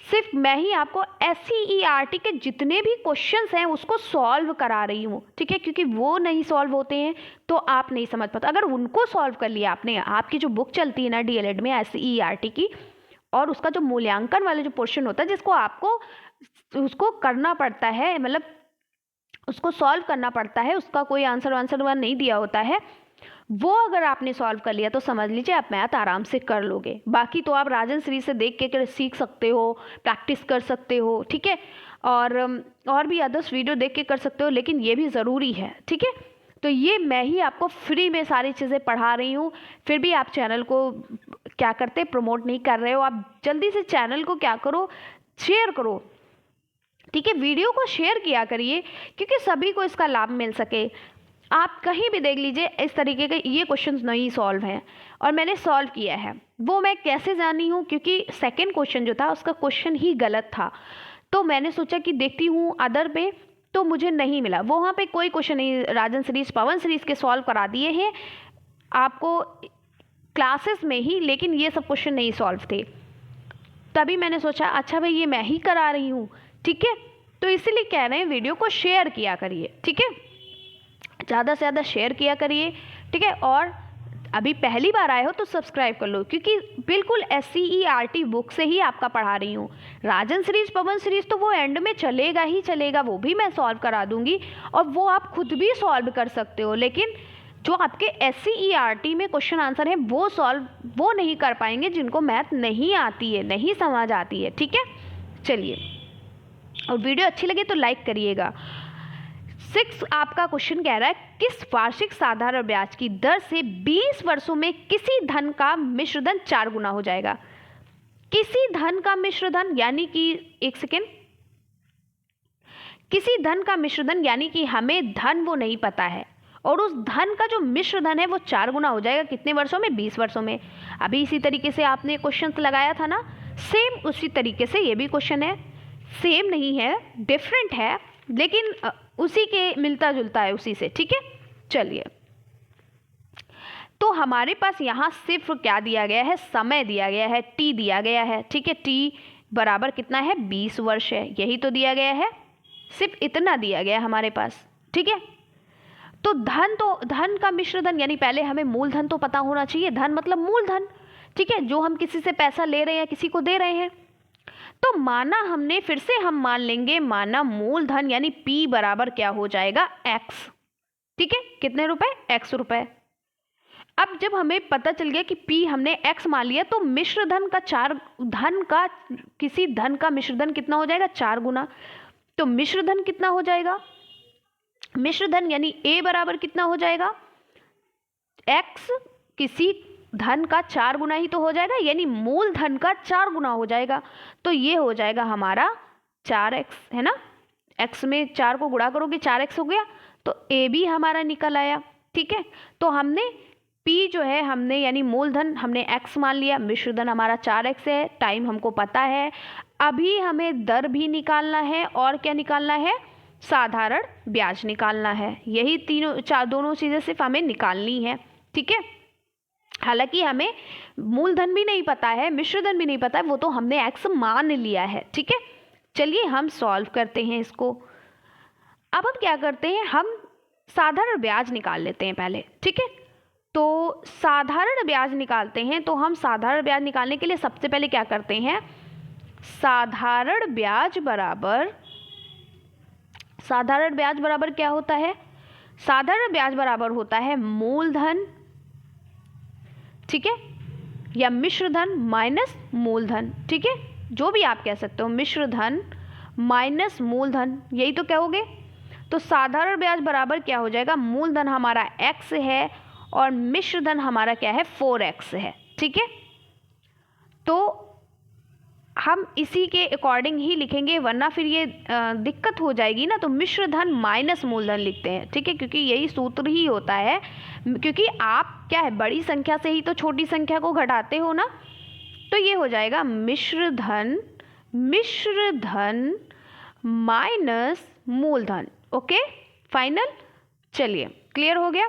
सिर्फ मैं ही आपको SCERT के जितने भी क्वेश्चंस हैं उसको सॉल्व करा रही हूँ। ठीक है, क्योंकि वो नहीं सॉल्व होते हैं तो आप नहीं समझ पाते। अगर उनको सॉल्व कर लिया आपने, आपकी जो बुक चलती है ना DLED में SCERT की, और उसका जो मूल्यांकन वाले जो पोर्शन होता है जिसको आपको उसको करना पड़ता है, मतलब उसको सॉल्व करना पड़ता है, उसका कोई आंसर वहाँ नहीं दिया होता है, वो अगर आपने सॉल्व कर लिया तो समझ लीजिए आप मैथ आराम से कर लोगे। बाकी तो आप राजन सीरीज से देख के सीख सकते हो, प्रैक्टिस कर सकते हो। ठीक है, और भी अदर्स वीडियो देख के कर सकते हो, लेकिन ये भी ज़रूरी है। ठीक है, तो ये मैं ही आपको फ्री में सारी चीज़ें पढ़ा रही हूँ, फिर भी आप चैनल को क्या करते, प्रमोट नहीं कर रहे हो। आप जल्दी से चैनल को क्या करो, शेयर करो। ठीक है, वीडियो को शेयर किया करिए क्योंकि सभी को इसका लाभ मिल सके। आप कहीं भी देख लीजिए इस तरीके के ये क्वेश्चंस नहीं सॉल्व हैं, और मैंने सॉल्व किया है। वो मैं कैसे जानी हूँ, क्योंकि सेकंड क्वेश्चन जो था उसका क्वेश्चन ही गलत था, तो मैंने सोचा कि देखती हूँ अदर पे, तो मुझे नहीं मिला। वो वहाँ पे कोई क्वेश्चन नहीं, राजन सीरीज पवन सीरीज के सॉल्व करा दिए हैं आपको क्लासेस में ही, लेकिन ये सब क्वेश्चन नहीं सॉल्व थे। तभी मैंने सोचा अच्छा भाई ये मैं ही करा रही हूँ। ठीक है, तो इसीलिए कह रहे हैं वीडियो को शेयर किया करिए। ठीक है, ज़्यादा से ज़्यादा शेयर किया करिए। ठीक है, और अभी पहली बार आए हो तो सब्सक्राइब कर लो, क्योंकि बिल्कुल SCERT बुक से ही आपका पढ़ा रही हूँ। राजन सीरीज पवन सीरीज तो वो एंड में चलेगा ही चलेगा, वो भी मैं सॉल्व करा दूंगी, और वो आप खुद भी सॉल्व कर सकते हो। लेकिन जो आपके SCERT में क्वेश्चन आंसर है वो नहीं कर पाएंगे जिनको मैथ नहीं आती है, नहीं समझ आती है। ठीक है, चलिए, और वीडियो अच्छी लगे तो लाइक करिएगा। 6 आपका क्वेश्चन कह रहा है किस वार्षिक साधारण ब्याज की दर से 20 वर्षों में किसी धन का मिश्र धन 4 गुना हो जाएगा। किसी धन का मिश्र धन यानी कि, एक सेकेंड, किसी धन का मिश्र धन यानी कि हमें धन वो नहीं पता है, और उस धन का जो मिश्र धन है वो 4 गुना हो जाएगा। कितने वर्षों में? 20 वर्षों में। अभी इसी तरीके से आपने क्वेश्चन लगाया था ना, सेम उसी तरीके से ये भी क्वेश्चन है। सेम नहीं है, डिफरेंट है, लेकिन उसी के मिलता जुलता है उसी से। ठीक है, चलिए, तो हमारे पास यहाँ सिर्फ क्या दिया गया है, समय दिया गया है, T दिया गया है। ठीक है, T बराबर कितना है, 20 वर्ष है, यही तो दिया गया है, सिर्फ इतना दिया गया है हमारे पास। ठीक है, तो धन का मिश्र धन यानी पहले हमें मूलधन तो पता होना चाहिए। धन मतलब मूलधन। ठीक है, जो हम किसी से पैसा ले रहे हैं, किसी को दे रहे हैं, तो माना हमने, फिर से हम मान लेंगे, माना मूलधन यानी P बराबर क्या हो जाएगा, X। ठीक है, कितने रुपए, X रुपए। अब जब हमें पता चल गया कि P हमने X मान लिया, तो मिश्र धन का किसी धन का मिश्र धन कितना हो जाएगा, 4 गुना। तो मिश्र धन कितना हो जाएगा, मिश्र धन यानी A बराबर कितना हो जाएगा, X किसी धन का 4 गुना ही तो हो जाएगा, यानी मूल धन का 4 गुना हो जाएगा। तो ये हो जाएगा हमारा 4x, है ना। x में 4 को गुणा करोगे 4x हो गया, तो a भी हमारा निकल आया। ठीक है, तो हमने p जो है हमने यानी मूलधन हमने x मान लिया, मिश्र धन हमारा 4x है, टाइम हमको पता है। अभी हमें दर भी निकालना है, और क्या निकालना है, साधारण ब्याज निकालना है। यही दोनों चीज़ें सिर्फ हमें निकालनी है। ठीक है, हालांकि हमें मूलधन भी नहीं पता है, मिश्र धन भी नहीं पता है, वो तो हमने x मान लिया है। ठीक है, चलिए हम सॉल्व करते हैं इसको। अब हम क्या करते हैं, हम साधारण ब्याज निकाल लेते हैं पहले। ठीक है, तो साधारण ब्याज निकालते हैं। तो हम साधारण ब्याज निकालने के लिए सबसे पहले क्या करते हैं, साधारण ब्याज बराबर क्या होता है, साधारण ब्याज बराबर होता है मूलधन, ठीक है, या मिश्र धन माइनस मूलधन। ठीक है, जो भी आप कह सकते हो, मिश्र धन माइनस मूलधन, यही तो कहोगे। तो साधारण ब्याज बराबर क्या हो जाएगा, मूलधन हमारा x है और मिश्र धन हमारा क्या है 4x है। ठीक है, तो हम इसी के अकॉर्डिंग ही लिखेंगे, वरना फिर ये दिक्कत हो जाएगी ना। तो मिश्र धन माइनस मूलधन लिखते हैं, ठीक है, क्योंकि यही सूत्र ही होता है। क्योंकि आप क्या है, बड़ी संख्या से ही तो छोटी संख्या को घटाते हो ना। तो ये हो जाएगा मिश्र धन माइनस मूलधन। ओके फाइनल, चलिए क्लियर हो गया।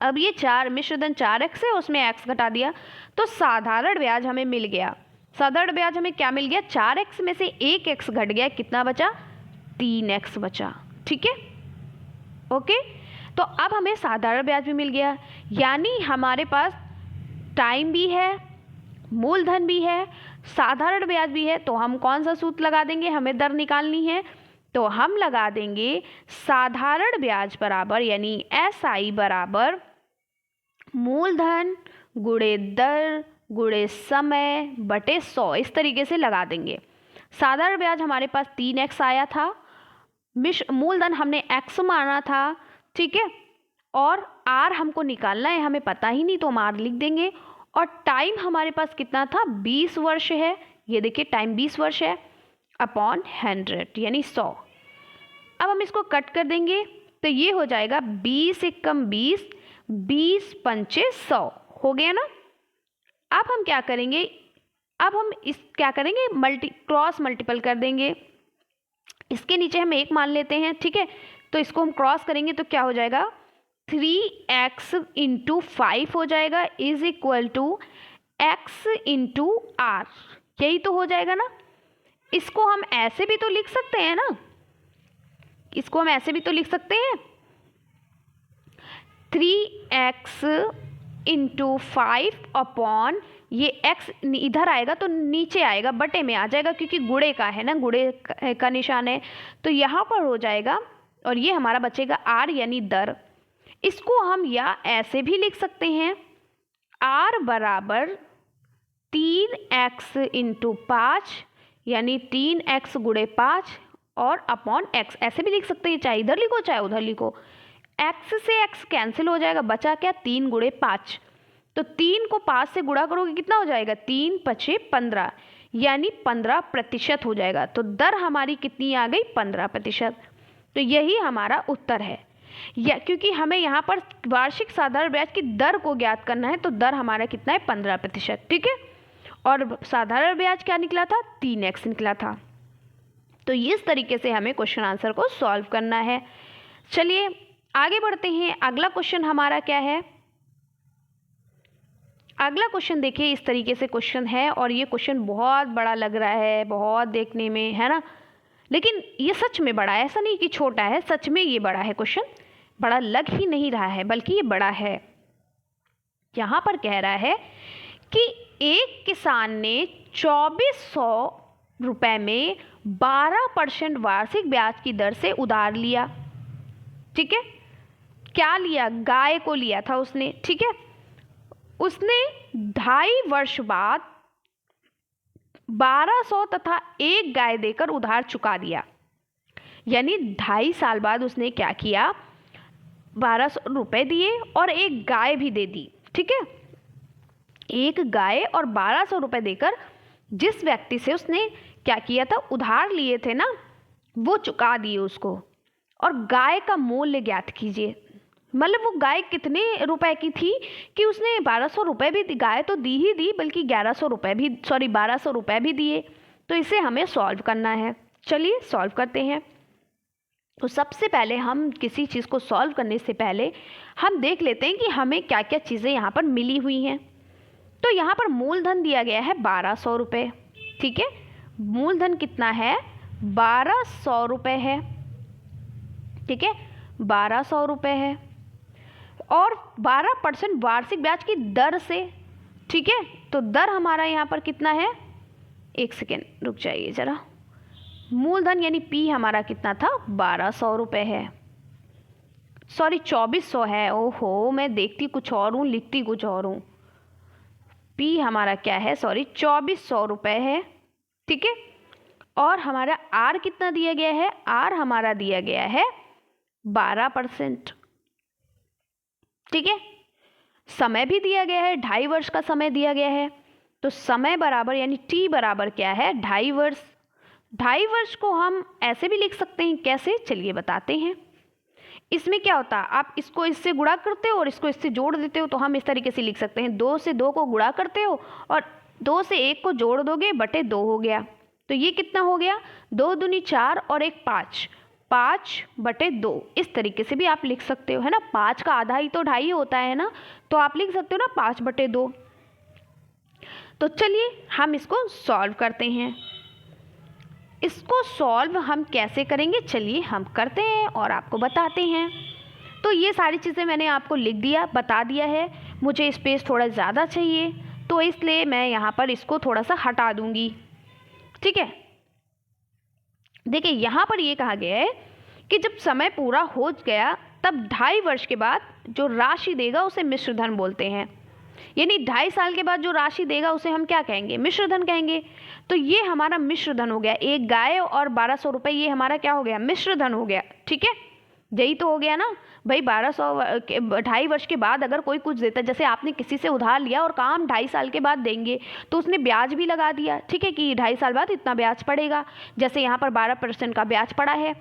अब ये मिश्र धन 4x है, उसमें x घटा दिया, तो साधारण ब्याज हमें मिल गया। साधारण ब्याज हमें क्या मिल गया, 4x में से 1x घट गया, कितना बचा, 3x बचा। ठीक है, ओके। तो अब हमें साधारण ब्याज भी मिल गया, यानी हमारे पास टाइम भी है, मूलधन भी है, साधारण ब्याज भी है। तो हम कौन सा सूत्र लगा देंगे, हमें दर निकालनी है, तो हम लगा देंगे साधारण ब्याज बराबर, यानी SI बराबर मूलधन गुणे दर गुणे समय बटे 100, इस तरीके से लगा देंगे। साधारण ब्याज हमारे पास 3x आया था, मूलधन हमने x माना था, ठीक है, और r हमको निकालना है, हमें पता ही नहीं तो हम r लिख देंगे। और टाइम हमारे पास कितना था, 20 वर्ष है, ये देखिए टाइम 20 वर्ष है, अपॉन 100 यानी 100। अब हम इसको कट कर देंगे, तो ये हो जाएगा 20 एकम 20, 20 पंचे 100 हो गया ना। अब हम क्या करेंगे, अब हम इस क्या करेंगे, क्रॉस मल्टीपल कर देंगे। इसके नीचे हम 1 मान लेते हैं, ठीक है, तो इसको हम क्रॉस करेंगे तो क्या हो जाएगा, 3x इंटू 5 हो जाएगा, is equal to x into r, यही तो हो जाएगा ना। इसको हम ऐसे भी तो लिख सकते हैं ना, इसको हम ऐसे भी तो लिख सकते हैं, 3x इंटू 5 अपॉन, ये x इधर आएगा तो नीचे आएगा, बटे में आ जाएगा, क्योंकि गुणे का है ना, गुणे का निशान है, तो यहाँ पर हो जाएगा। और ये हमारा बचेगा r यानी दर। इसको हम या ऐसे भी लिख सकते हैं, r बराबर 3x इंटू 5 यानी 3x गुणे 5 और अपॉन x, ऐसे भी लिख सकते हैं, चाहे इधर लिखो चाहे उधर लिखो। x से x कैंसिल हो जाएगा, बचा क्या, 3 गुणे 5, तो 3 को 5 से गुणा करोगे कितना हो जाएगा, 3 पचे 15 यानी 15% हो जाएगा। तो दर हमारी कितनी आ गई, 15%। तो यही हमारा उत्तर है। या क्योंकि हमें यहाँ पर वार्षिक साधारण ब्याज की दर को ज्ञात करना है, तो दर हमारा कितना है, 15%। ठीक है, और साधारण ब्याज क्या निकला था, 3x निकला था। तो इस तरीके से हमें क्वेश्चन आंसर को सॉल्व करना है। चलिए आगे बढ़ते हैं। अगला क्वेश्चन हमारा क्या है, अगला क्वेश्चन देखिए, इस तरीके से क्वेश्चन है, और ये क्वेश्चन बहुत बड़ा लग रहा है, बहुत देखने में, है ना, लेकिन ये सच में बड़ा है, ऐसा नहीं कि छोटा है, सच में ये बड़ा है क्वेश्चन, बड़ा लग ही नहीं रहा है बल्कि ये बड़ा है। यहाँ पर कह रहा है कि एक किसान ने 2400 रुपए में 12% वार्षिक ब्याज की दर से उधार लिया। ठीक है, क्या लिया, गाय को लिया था उसने। ठीक है, उसने 2.5 वर्ष बाद 1200 तथा एक गाय देकर उधार चुका दिया। यानी 2.5 साल बाद उसने क्या किया, 1200 रुपए दिए और एक गाय भी दे दी। ठीक है, एक गाय और 1200 रुपए देकर जिस व्यक्ति से उसने क्या किया था, उधार लिए थे ना, वो चुका दिए उसको। और गाय का मूल्य ज्ञात कीजिए, मतलब वो गाय कितने रुपए की थी कि उसने 1200 रुपए भी, गाय तो दी ही दी, बल्कि 1200 रुपए भी दिए। तो इसे हमें सॉल्व करना है। चलिए सॉल्व करते हैं। तो सबसे पहले हम किसी चीज़ को सॉल्व करने से पहले हम देख लेते हैं कि हमें क्या क्या चीज़ें यहाँ पर मिली हुई हैं। तो यहाँ पर मूलधन दिया गया है 1200 रुपये। ठीक है, मूलधन कितना है, 1200 रुपये है। ठीक है, 1200 रुपये है, और 12% वार्षिक ब्याज की दर से। ठीक है, तो दर हमारा यहाँ पर कितना है, एक सेकेंड रुक जाइए ज़रा, मूलधन यानी P हमारा कितना था, 1200 रुपये है, सॉरी 2400 है। ओहो, मैं देखती कुछ और हूँ, लिखती कुछ और हूँ। P हमारा क्या है, सॉरी 2400 रुपये है। ठीक है। और हमारा आर कितना दिया गया है, आर हमारा दिया गया है 12%। ठीक है। समय भी दिया गया है, 2.5 वर्ष का समय दिया गया है। तो समय बराबर यानी टी बराबर क्या है, 2.5 वर्ष। 2.5 वर्ष को हम ऐसे भी लिख सकते हैं, कैसे, चलिए बताते हैं। इसमें क्या होता है, आप इसको इससे गुणा करते हो और इसको इससे जोड़ देते हो, तो हम इस तरीके से लिख सकते हैं, 2 से 2 को गुणा करते हो और 2 से 1 को जोड़ दोगे बटे 2 हो गया। तो ये कितना हो गया, 2 दूनी 4 और 1 5, 5 बटे 2। इस तरीके से भी आप लिख सकते हो, है ना। 5 का आधा ही तो 2.5 होता है ना, तो आप लिख सकते हो ना 5 बटे 2। तो चलिए हम इसको सॉल्व करते हैं। इसको सॉल्व हम कैसे करेंगे, चलिए हम करते हैं और आपको बताते हैं। तो ये सारी चीज़ें मैंने आपको लिख दिया, बता दिया है। मुझे स्पेस थोड़ा ज़्यादा चाहिए, तो इसलिए मैं यहाँ पर इसको थोड़ा सा हटा दूँगी। ठीक है। देखिए यहाँ पर ये कहा गया है कि जब समय पूरा हो गया तब 2.5 वर्ष के बाद जो राशि देगा उसे मिश्र धन बोलते हैं। यानी 2.5 साल के बाद जो राशि देगा उसे हम क्या कहेंगे, मिश्र धन कहेंगे। तो ये हमारा मिश्र धन हो गया, एक गाय और 1200 रुपये, ये हमारा क्या हो गया, मिश्र धन हो गया। ठीक है, यही तो हो गया ना भाई। 2.5 वर्ष के बाद अगर कोई कुछ देता, जैसे आपने किसी से उधार लिया और कहा हम 2.5 साल के बाद देंगे, तो उसने ब्याज भी लगा दिया। ठीक है, कि 2.5 साल बाद इतना ब्याज पड़ेगा, जैसे यहाँ पर 12% का ब्याज पड़ा है।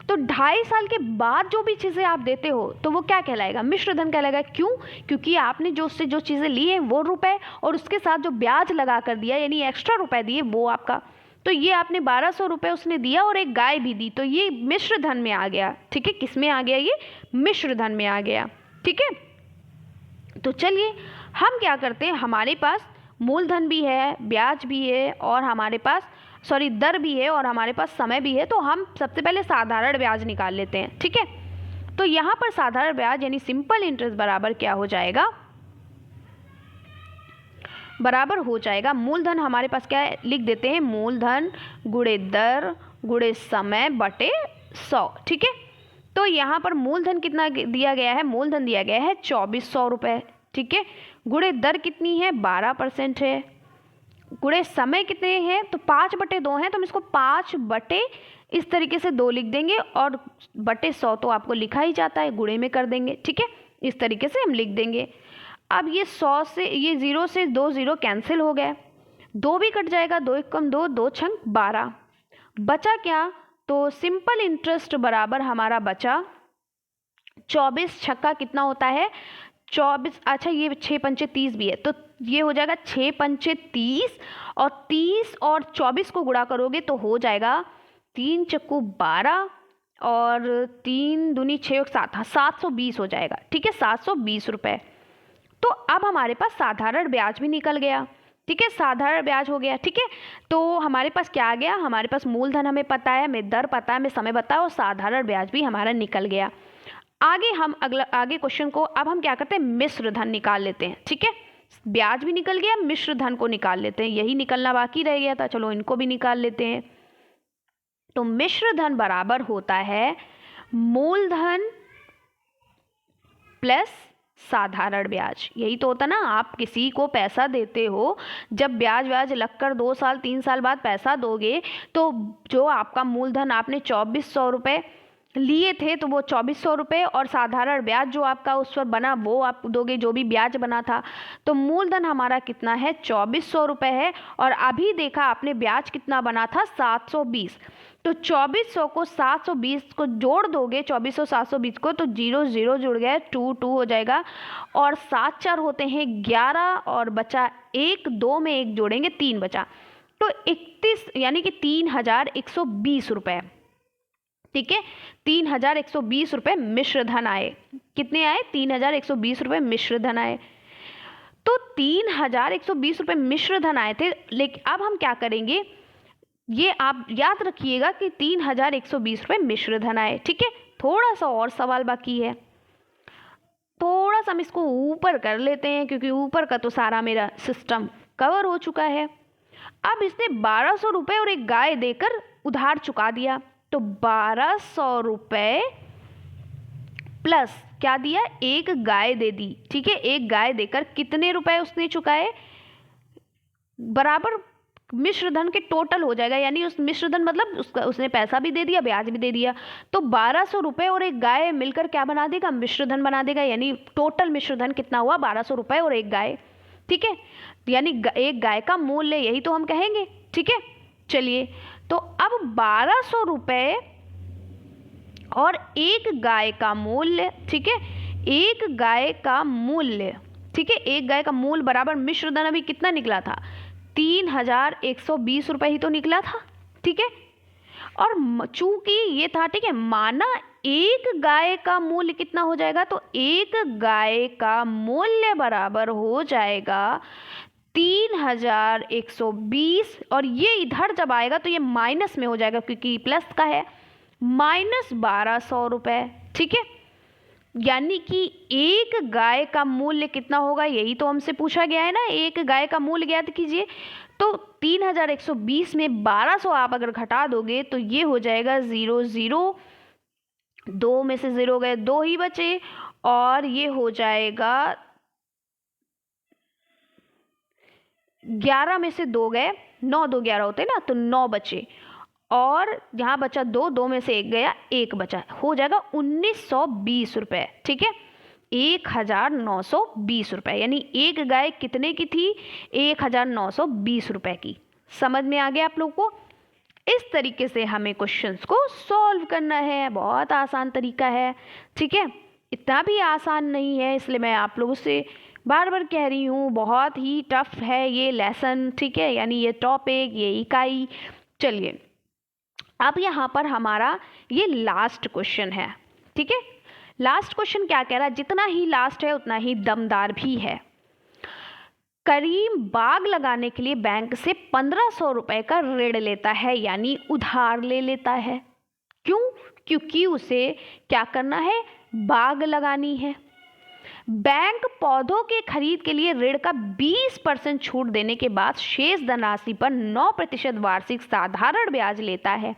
तो 2.5 साल के बाद जो भी चीज़ें आप देते हो तो वो क्या कहलाएगा, मिश्र धन कहलाएगा। क्यों, क्योंकि आपने जो उससे जो चीज़ें ली हैं वो रुपए और उसके साथ जो ब्याज लगा कर दिया यानी एक्स्ट्रा रुपए दिए वो आपका। तो ये आपने 1200 रुपये उसने दिया और एक गाय भी दी, तो ये मिश्र धन में आ गया। ठीक है, किस में आ गया, ये मिश्र धन में आ गया। ठीक है। तो चलिए हम क्या करते हैं, हमारे पास मूलधन भी है, ब्याज भी है और हमारे पास दर भी है और हमारे पास समय भी है। तो हम सबसे पहले साधारण ब्याज निकाल लेते हैं। ठीक है। तो यहाँ पर साधारण ब्याज यानी सिंपल इंटरेस्ट बराबर क्या हो जाएगा, बराबर हो जाएगा मूलधन, हमारे पास क्या है, लिख देते हैं मूलधन गुणे दर गुणे समय बटे 100। ठीक है। तो यहाँ पर मूलधन कितना दिया गया है, मूलधन दिया गया है 2400 रुपये। ठीक है। गुणे दर कितनी है, 12% है। गुणे समय कितने हैं, तो 5 बटे 2 हैं, तो हम इसको 5 बटे इस तरीके से 2 लिख देंगे और बटे 100 तो आपको लिखा ही जाता है, गुणे में कर देंगे। ठीक है, इस तरीके से हम लिख देंगे। अब ये 100 से ये 0 से 2 0 कैंसिल हो गए, 2 भी कट जाएगा, 2 1 कम 2, 2 छंग 12, बचा क्या, तो सिंपल इंटरेस्ट बराबर हमारा बचा 24 छक्का कितना होता है 24। अच्छा ये 6 पंचे 30 भी है, तो ये हो जाएगा 6 पंचे 30 और 30 और 24 को गुणा करोगे तो हो जाएगा 3 चक्कू 12 और 3 दूनी 6 और 7, हाँ 720 हो जाएगा। ठीक है, 720 रुपये। तो अब हमारे पास साधारण ब्याज भी निकल गया। ठीक है, साधारण ब्याज हो गया। ठीक है, तो हमारे पास क्या आ गया, हमारे पास मूलधन हमें पता है, हमें दर पता है, हमें समय पता है और साधारण ब्याज भी हमारा निकल गया। आगे हम आगे क्वेश्चन को अब हम क्या करते हैं, मिश्र धन निकाल लेते हैं। ठीक है, ब्याज भी निकल गया, मिश्र धन को निकाल लेते हैं, यही निकलना बाकी रह गया था, चलो इनको भी निकाल लेते हैं। तो मिश्र धन बराबर होता है मूलधन प्लस साधारण ब्याज। यही तो होता ना, आप किसी को पैसा देते हो, जब ब्याज व्याज लगकर 2 साल 3 साल बाद पैसा दोगे तो जो आपका मूलधन आपने 2400 रुपये लिए थे तो वो 2400 रुपये और साधारण ब्याज जो आपका उस पर बना वो आप दोगे, जो भी ब्याज बना था। तो मूलधन हमारा कितना है 2400 रुपये है और अभी देखा आपने ब्याज कितना बना था 720। तो 2400 को 720 को जोड़ दोगे, 2400 720 को, तो 0 0 जुड़ गया, 2 2 हो जाएगा और 7 4 होते हैं 11 और बचा 1, 2 में 1 जोड़ेंगे 3 बचा, तो 31 यानी कि 3120 रुपये। ठीक है, 3120 रुपये मिश्र धन आए। कितने आए, 3120 रुपये मिश्र धन आए। तो 3120 रुपये मिश्र धन आए थे, लेकिन अब हम क्या करेंगे, ये आप याद रखिएगा कि 3120 रुपये मिश्र धन आए। ठीक है, थोड़ा सा और सवाल बाकी है, थोड़ा सा हम इसको ऊपर कर लेते हैं क्योंकि ऊपर का तो सारा मेरा सिस्टम कवर हो चुका है। अब इसने 1200 रुपये और एक गाय देकर उधार चुका दिया, तो 1200 रुपये प्लस क्या दिया, एक गाय दे दी। ठीक है, एक गाय देकर कितने रुपए उसने चुकाए, बराबर मिश्र धन के टोटल हो जाएगा, यानी उस मिश्र धन मतलब उसने पैसा भी दे दिया, ब्याज भी दे दिया, तो 1200 रुपये और एक गाय मिलकर क्या बना देगा, मिश्र धन बना देगा। यानी टोटल मिश्र धन कितना हुआ, 1200 रुपये और एक गाय। ठीक है, यानी एक गाय का मूल्य, यही तो हम कहेंगे। ठीक है, चलिए, तो अब 1200 रुपये और एक गाय का मूल्य, ठीक है, एक गाय का मूल्य, ठीक है, एक गाय का मूल्य बराबर मिश्र धन अभी कितना निकला था, 3120 रुपये ही तो निकला था। ठीक है, और चूंकि ये था, ठीक है, माना एक गाय का मूल्य कितना हो जाएगा, तो एक गाय का मूल्य बराबर हो जाएगा 3120, और ये इधर जब आएगा तो ये माइनस में हो जाएगा क्योंकि प्लस का है, -1200 रुपये। ठीक है, यानी कि एक गाय का मूल्य कितना होगा, यही तो हमसे पूछा गया है ना, एक गाय का मूल्य ज्ञात कीजिए। तो 3120 में 1200 आप अगर घटा दोगे तो ये हो जाएगा 0 0, 2 में से 0 गए, 2 ही बचे, और ये हो जाएगा 11 में से 2 गए, 9 2 11 होते ना, तो 9 बचे, और यहाँ बचा 2, 2 में से 1 गया, 1 बचा, हो जाएगा 1920 रुपये। ठीक है, 1920 रुपये, यानी एक गाय कितने की थी, 1920 रुपये की। समझ में आ गया आप लोग को? इस तरीके से हमें क्वेश्चंस को सॉल्व करना है, बहुत आसान तरीका है। ठीक है, इतना भी आसान नहीं है, इसलिए मैं आप लोगों से बार बार कह रही हूँ, बहुत ही टफ है ये लेसन। ठीक है, यानी ये टॉपिक, ये इकाई। चलिए, अब यहाँ पर हमारा ये लास्ट क्वेश्चन है। ठीक है, लास्ट क्वेश्चन क्या कह रहा है, जितना ही लास्ट है उतना ही दमदार भी है। करीम बाग लगाने के लिए बैंक से 1500 रुपये का ऋण लेता है, यानी उधार ले लेता है। क्यों? क्योंकि उसे क्या करना है, बाग लगानी है। बैंक पौधों के खरीद के लिए ऋण का 20% छूट देने के बाद शेष धनराशि पर 9% वार्षिक साधारण ब्याज लेता है,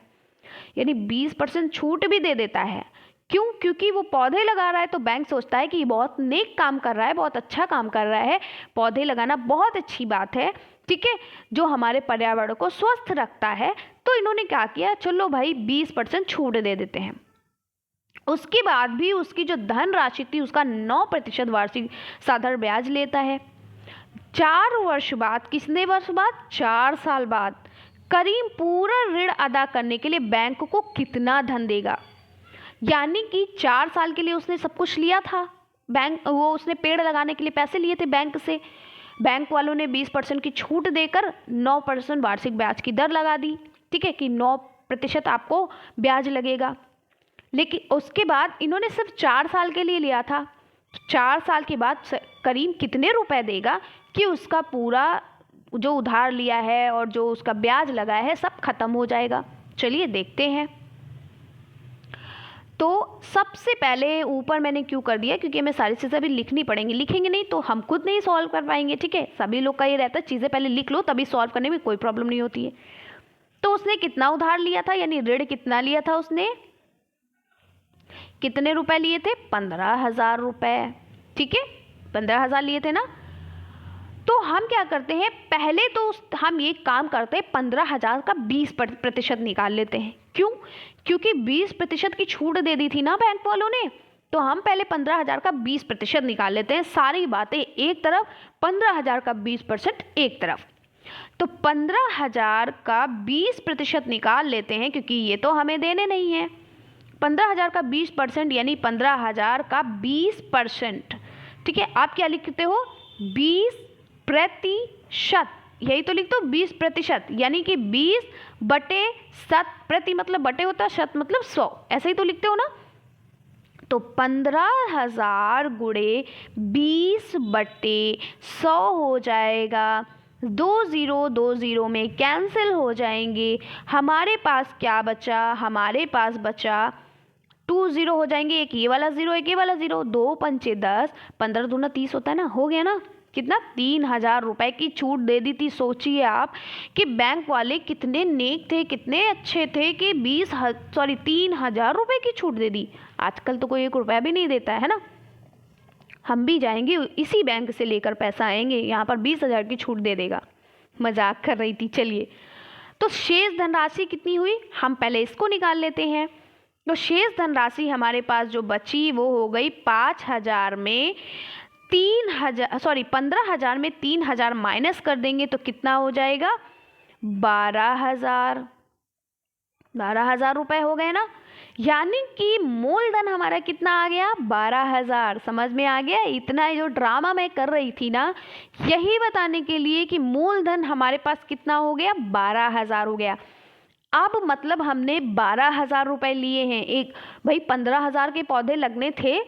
यानी 20% छूट भी दे देता है। क्यों? क्योंकि वो पौधे लगा रहा है, तो बैंक सोचता है कि ये बहुत नेक काम कर रहा है, बहुत अच्छा काम कर रहा है, पौधे लगाना बहुत अच्छी बात है। ठीक है, जो हमारे पर्यावरण को स्वस्थ रखता है। तो इन्होंने क्या किया, चलो भाई 20% छूट दे देते हैं। उसके बाद भी उसकी जो धन राशि थी उसका 9% वार्षिक साधारण ब्याज लेता है। 4 वर्ष बाद, कितने वर्ष बाद, 4 साल बाद, करीम पूरा ऋण अदा करने के लिए बैंक को कितना धन देगा। यानी कि 4 साल के लिए उसने सब कुछ लिया था, बैंक वो उसने पेड़ लगाने के लिए पैसे लिए थे बैंक से, बैंक वालों ने 20% की छूट देकर 9% वार्षिक ब्याज की दर लगा दी। ठीक है, कि 9% आपको ब्याज लगेगा। लेकिन उसके बाद इन्होंने सिर्फ 4 साल के लिए लिया था, 4 साल के बाद करीम कितने रुपए देगा कि उसका पूरा जो उधार लिया है और जो उसका ब्याज लगा है सब खत्म हो जाएगा। चलिए देखते हैं। तो सबसे पहले ऊपर मैंने क्यों कर दिया, क्योंकि हमें सारी चीज़ें अभी लिखनी पड़ेंगी, लिखेंगे नहीं तो हम खुद नहीं सॉल्व कर पाएंगे। ठीक है, सभी लोग का ये रहता है, चीज़ें पहले लिख लो तभी सॉल्व करने में कोई प्रॉब्लम नहीं होती है। तो उसने कितना उधार लिया था, यानी ऋण कितना लिया था उसने, कितने रुपए लिए थे, 15,000 रुपये। ठीक है, 15,000 लिए थे ना। तो हम क्या करते हैं, पहले तो हम ये काम करते हैं, 15,000 का 20% निकाल लेते हैं। क्यों? क्योंकि 20% की छूट दे दी थी ना बैंक वालों ने, तो हम पहले 15,000 का 20% निकाल लेते हैं। सारी बातें एक तरफ, 15,000 का 20% एक तरफ। तो 15,000 का 20% निकाल लेते हैं, क्योंकि ये तो हमें देने नहीं है। 15,000 का 20% यानी 15,000 का 20%। ठीक है, आप क्या लिखते हो, 20%, यही तो लिखते हो 20%, यानी कि 20/100, प्रति मतलब बटे होता है, शत मतलब 100, ऐसे ही तो लिखते हो ना। तो 15,000 गुणे 20/100 हो जाएगा। 2 0 में कैंसिल हो जाएंगे। हमारे पास क्या बचा, हमारे पास बचा 2 0 हो जाएंगे, एक ये वाला 0, एक ये वाला 0, 2 पंचे 10, 15 दूना 30 होता है ना, हो गया ना। कितना, 3,000 रुपये की छूट दे दी थी। सोचिए आप कि बैंक वाले कितने नेक थे, कितने अच्छे थे कि 3,000 रुपये की छूट दे दी। आजकल तो कोई 1 रुपया भी नहीं देता है ना। हम भी जाएंगे इसी बैंक से लेकर पैसा आएंगे, यहाँ पर 20,000 की छूट दे देगा। मजाक कर रही थी। चलिए, तो शेष धनराशि कितनी हुई, हम पहले इसको निकाल लेते हैं। तो शेष धनराशि हमारे पास जो बची वो हो गई 5,000 में 15,000 में 3,000 माइनस कर देंगे तो कितना हो जाएगा, 12,000। 12,000 रुपये हो गए ना। यानी कि मूलधन हमारा कितना आ गया, 12,000। समझ में आ गया। इतना जो ड्रामा मैं कर रही थी ना, यही बताने के लिए कि मूलधन हमारे पास कितना हो गया, 12,000 हो गया। अब मतलब हमने 12,000 रुपये लिए हैं। एक भाई 15,000 के पौधे लगने थे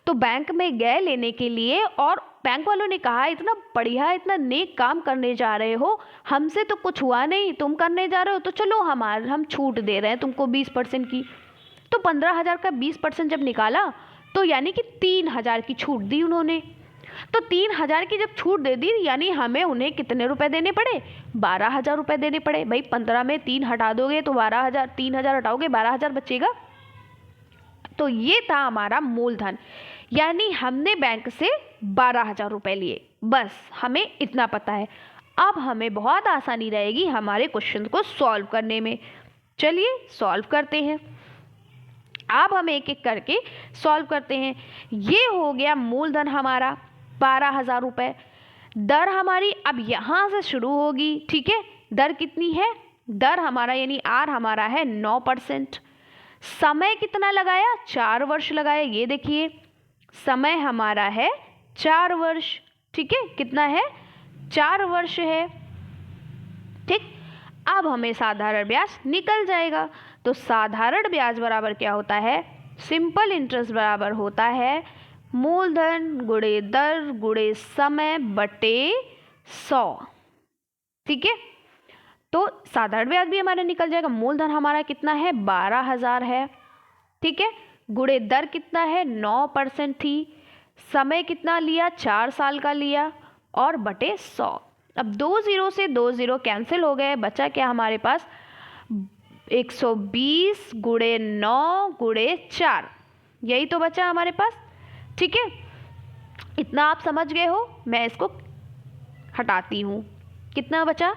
तो बैंक में गए लेने के लिए, और बैंक वालों ने कहा इतना बढ़िया, इतना नेक काम करने जा रहे हो, हमसे तो कुछ हुआ नहीं, तुम करने जा रहे हो तो चलो हम छूट दे रहे हैं तुमको 20% की। तो 15,000 का 20% जब निकाला तो यानी कि 3,000 की छूट दी उन्होंने। तो 3,000 की जब छूट दे दी यानी हमें उन्हें कितने रुपए देने पड़े, 12,000 रुपये देने पड़े। भाई 15 में 3 हटा दोगे तो 12,000, 3,000 हटाओगे 12,000 बचेगा। तो ये था हमारा मूलधन, यानी हमने बैंक से 12,000 रुपये लिए। बस हमें इतना पता है। अब हमें बहुत आसानी रहेगी हमारे क्वेश्चन को सॉल्व करने में। चलिए सॉल्व करते हैं। अब हम एक एक करके सॉल्व करते हैं। ये हो गया मूलधन हमारा 12,000 रुपये। दर हमारी अब यहाँ से शुरू होगी, ठीक है। दर कितनी है, दर हमारा यानी आर हमारा है 9%। समय कितना लगाया, 4 वर्ष लगाया। ये देखिए समय हमारा है 4 वर्ष, ठीक है। कितना है, 4 वर्ष है, ठीक। अब हमें साधारण ब्याज निकल जाएगा। तो साधारण ब्याज बराबर क्या होता है, सिंपल इंटरेस्ट बराबर होता है मूलधन गुणे दर गुणे समय बटे 100, ठीक है। तो साधारण ब्याज भी हमारा निकल जाएगा। मूलधन हमारा कितना है, 12,000 है, ठीक है। गुणे दर कितना है, 9% थी। समय कितना लिया, 4 साल का लिया, और बटे 100। अब 2 0 से 2 0 कैंसिल हो गए। बचा क्या हमारे पास, 120 गुणे 9 गुणे 4, यही तो बचा हमारे पास, ठीक है। इतना आप समझ गए हो। मैं इसको हटाती हूँ। कितना बचा,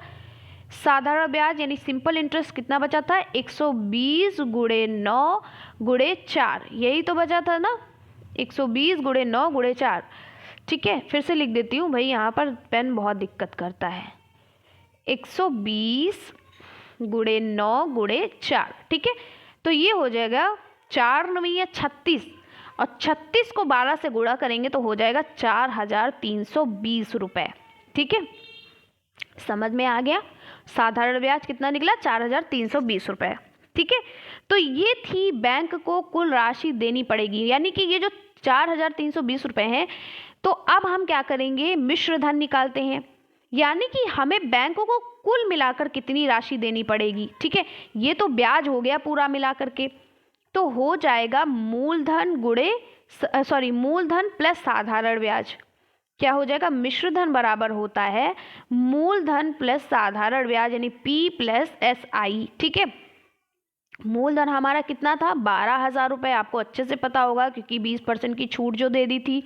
साधारण ब्याज यानी सिंपल इंटरेस्ट कितना बचा था, 120 गुणे 9 गुणे 4, यही तो बचा था ना, 120 गुणे 9 गुणे 4, ठीक है। फिर से लिख देती हूँ भाई, यहाँ पर पेन बहुत दिक्कत करता है। 120 गुणे 9 गुणे 4, ठीक है। तो ये हो जाएगा 4 9 36, और 36 को 12 से गुणा करेंगे तो हो जाएगा 4,320 रुपये, ठीक है। समझ में आ गया। साधारण ब्याज कितना निकला, 4,320 रुपये, ठीक है। तो ये थी बैंक को कुल राशि देनी पड़ेगी, यानी कि ये जो 4,320 रुपये हैं। तो अब हम क्या करेंगे, मिश्र धन निकालते हैं, यानी कि हमें बैंकों को कुल मिलाकर कितनी राशि देनी पड़ेगी, ठीक है। ये तो ब्याज हो गया पूरा मिलाकर के, तो हो जाएगा मूलधन मूलधन प्लस साधारण ब्याज। क्या हो जाएगा, मिश्र धन बराबर होता है मूलधन प्लस साधारण ब्याज, यानी P प्लस SI, ठीक है। मूलधन हमारा कितना था, 12,000 रुपये, आपको अच्छे से पता होगा क्योंकि 20% की छूट जो दे दी थी।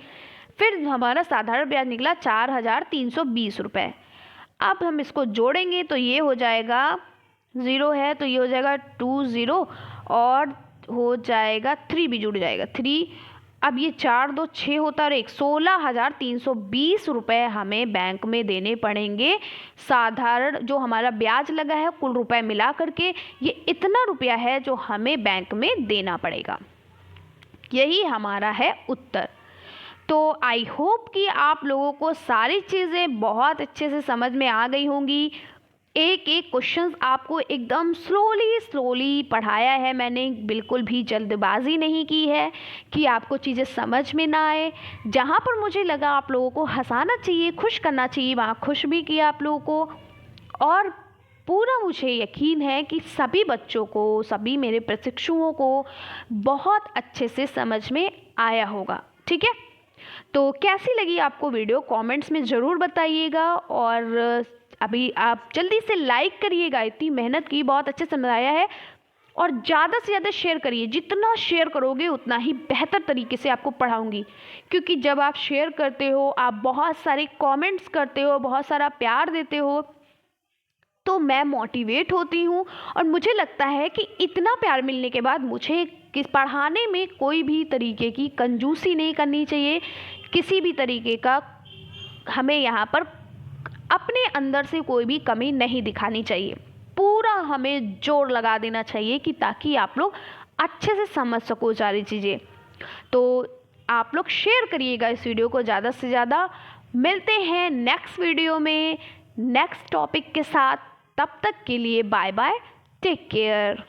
फिर हमारा साधारण ब्याज निकला 4,320 रुपये। अब हम इसको जोड़ेंगे तो ये हो जाएगा 0 है तो ये हो जाएगा 2 0, और हो जाएगा 3 भी जुड़ जाएगा 3। अब ये 4 2 6 होता है, 16,320 रुपये हमें बैंक में देने पड़ेंगे। साधारण जो हमारा ब्याज लगा है कुल रुपए मिला करके, ये इतना रुपया है जो हमें बैंक में देना पड़ेगा। यही हमारा है उत्तर। तो आई होप कि आप लोगों को सारी चीज़ें बहुत अच्छे से समझ में आ गई होंगी। एक एक क्वेश्चंस आपको एकदम स्लोली पढ़ाया है मैंने, बिल्कुल भी जल्दबाजी नहीं की है कि आपको चीज़ें समझ में ना आए। जहाँ पर मुझे लगा आप लोगों को हंसाना चाहिए, खुश करना चाहिए, वहाँ खुश भी किया आप लोगों को। और पूरा मुझे यकीन है कि सभी बच्चों को, सभी मेरे प्रशिक्षुओं को बहुत अच्छे से समझ में आया होगा, ठीक है। तो कैसी लगी आपको वीडियो, कमेंट्स में ज़रूर बताइएगा। और अभी आप जल्दी से लाइक करिएगा, इतनी मेहनत की, बहुत अच्छे से समझाया है। और ज़्यादा से ज़्यादा शेयर करिए, जितना शेयर करोगे उतना ही बेहतर तरीके से आपको पढ़ाऊँगी। क्योंकि जब आप शेयर करते हो, आप बहुत सारे कमेंट्स करते हो, बहुत सारा प्यार देते हो, मैं मोटिवेट होती हूँ और मुझे लगता है कि इतना प्यार मिलने के बाद मुझे किस पढ़ाने में कोई भी तरीके की कंजूसी नहीं करनी चाहिए, किसी भी तरीके का हमें यहाँ पर अपने अंदर से कोई भी कमी नहीं दिखानी चाहिए। पूरा हमें जोर लगा देना चाहिए कि ताकि आप लोग अच्छे से समझ सको सारी चीज़ें। तो आप लोग शेयर करिएगा इस वीडियो को ज़्यादा से ज़्यादा। मिलते हैं नेक्स्ट वीडियो में नेक्स्ट टॉपिक के साथ। तब तक के लिए बाय बाय, टेक केयर।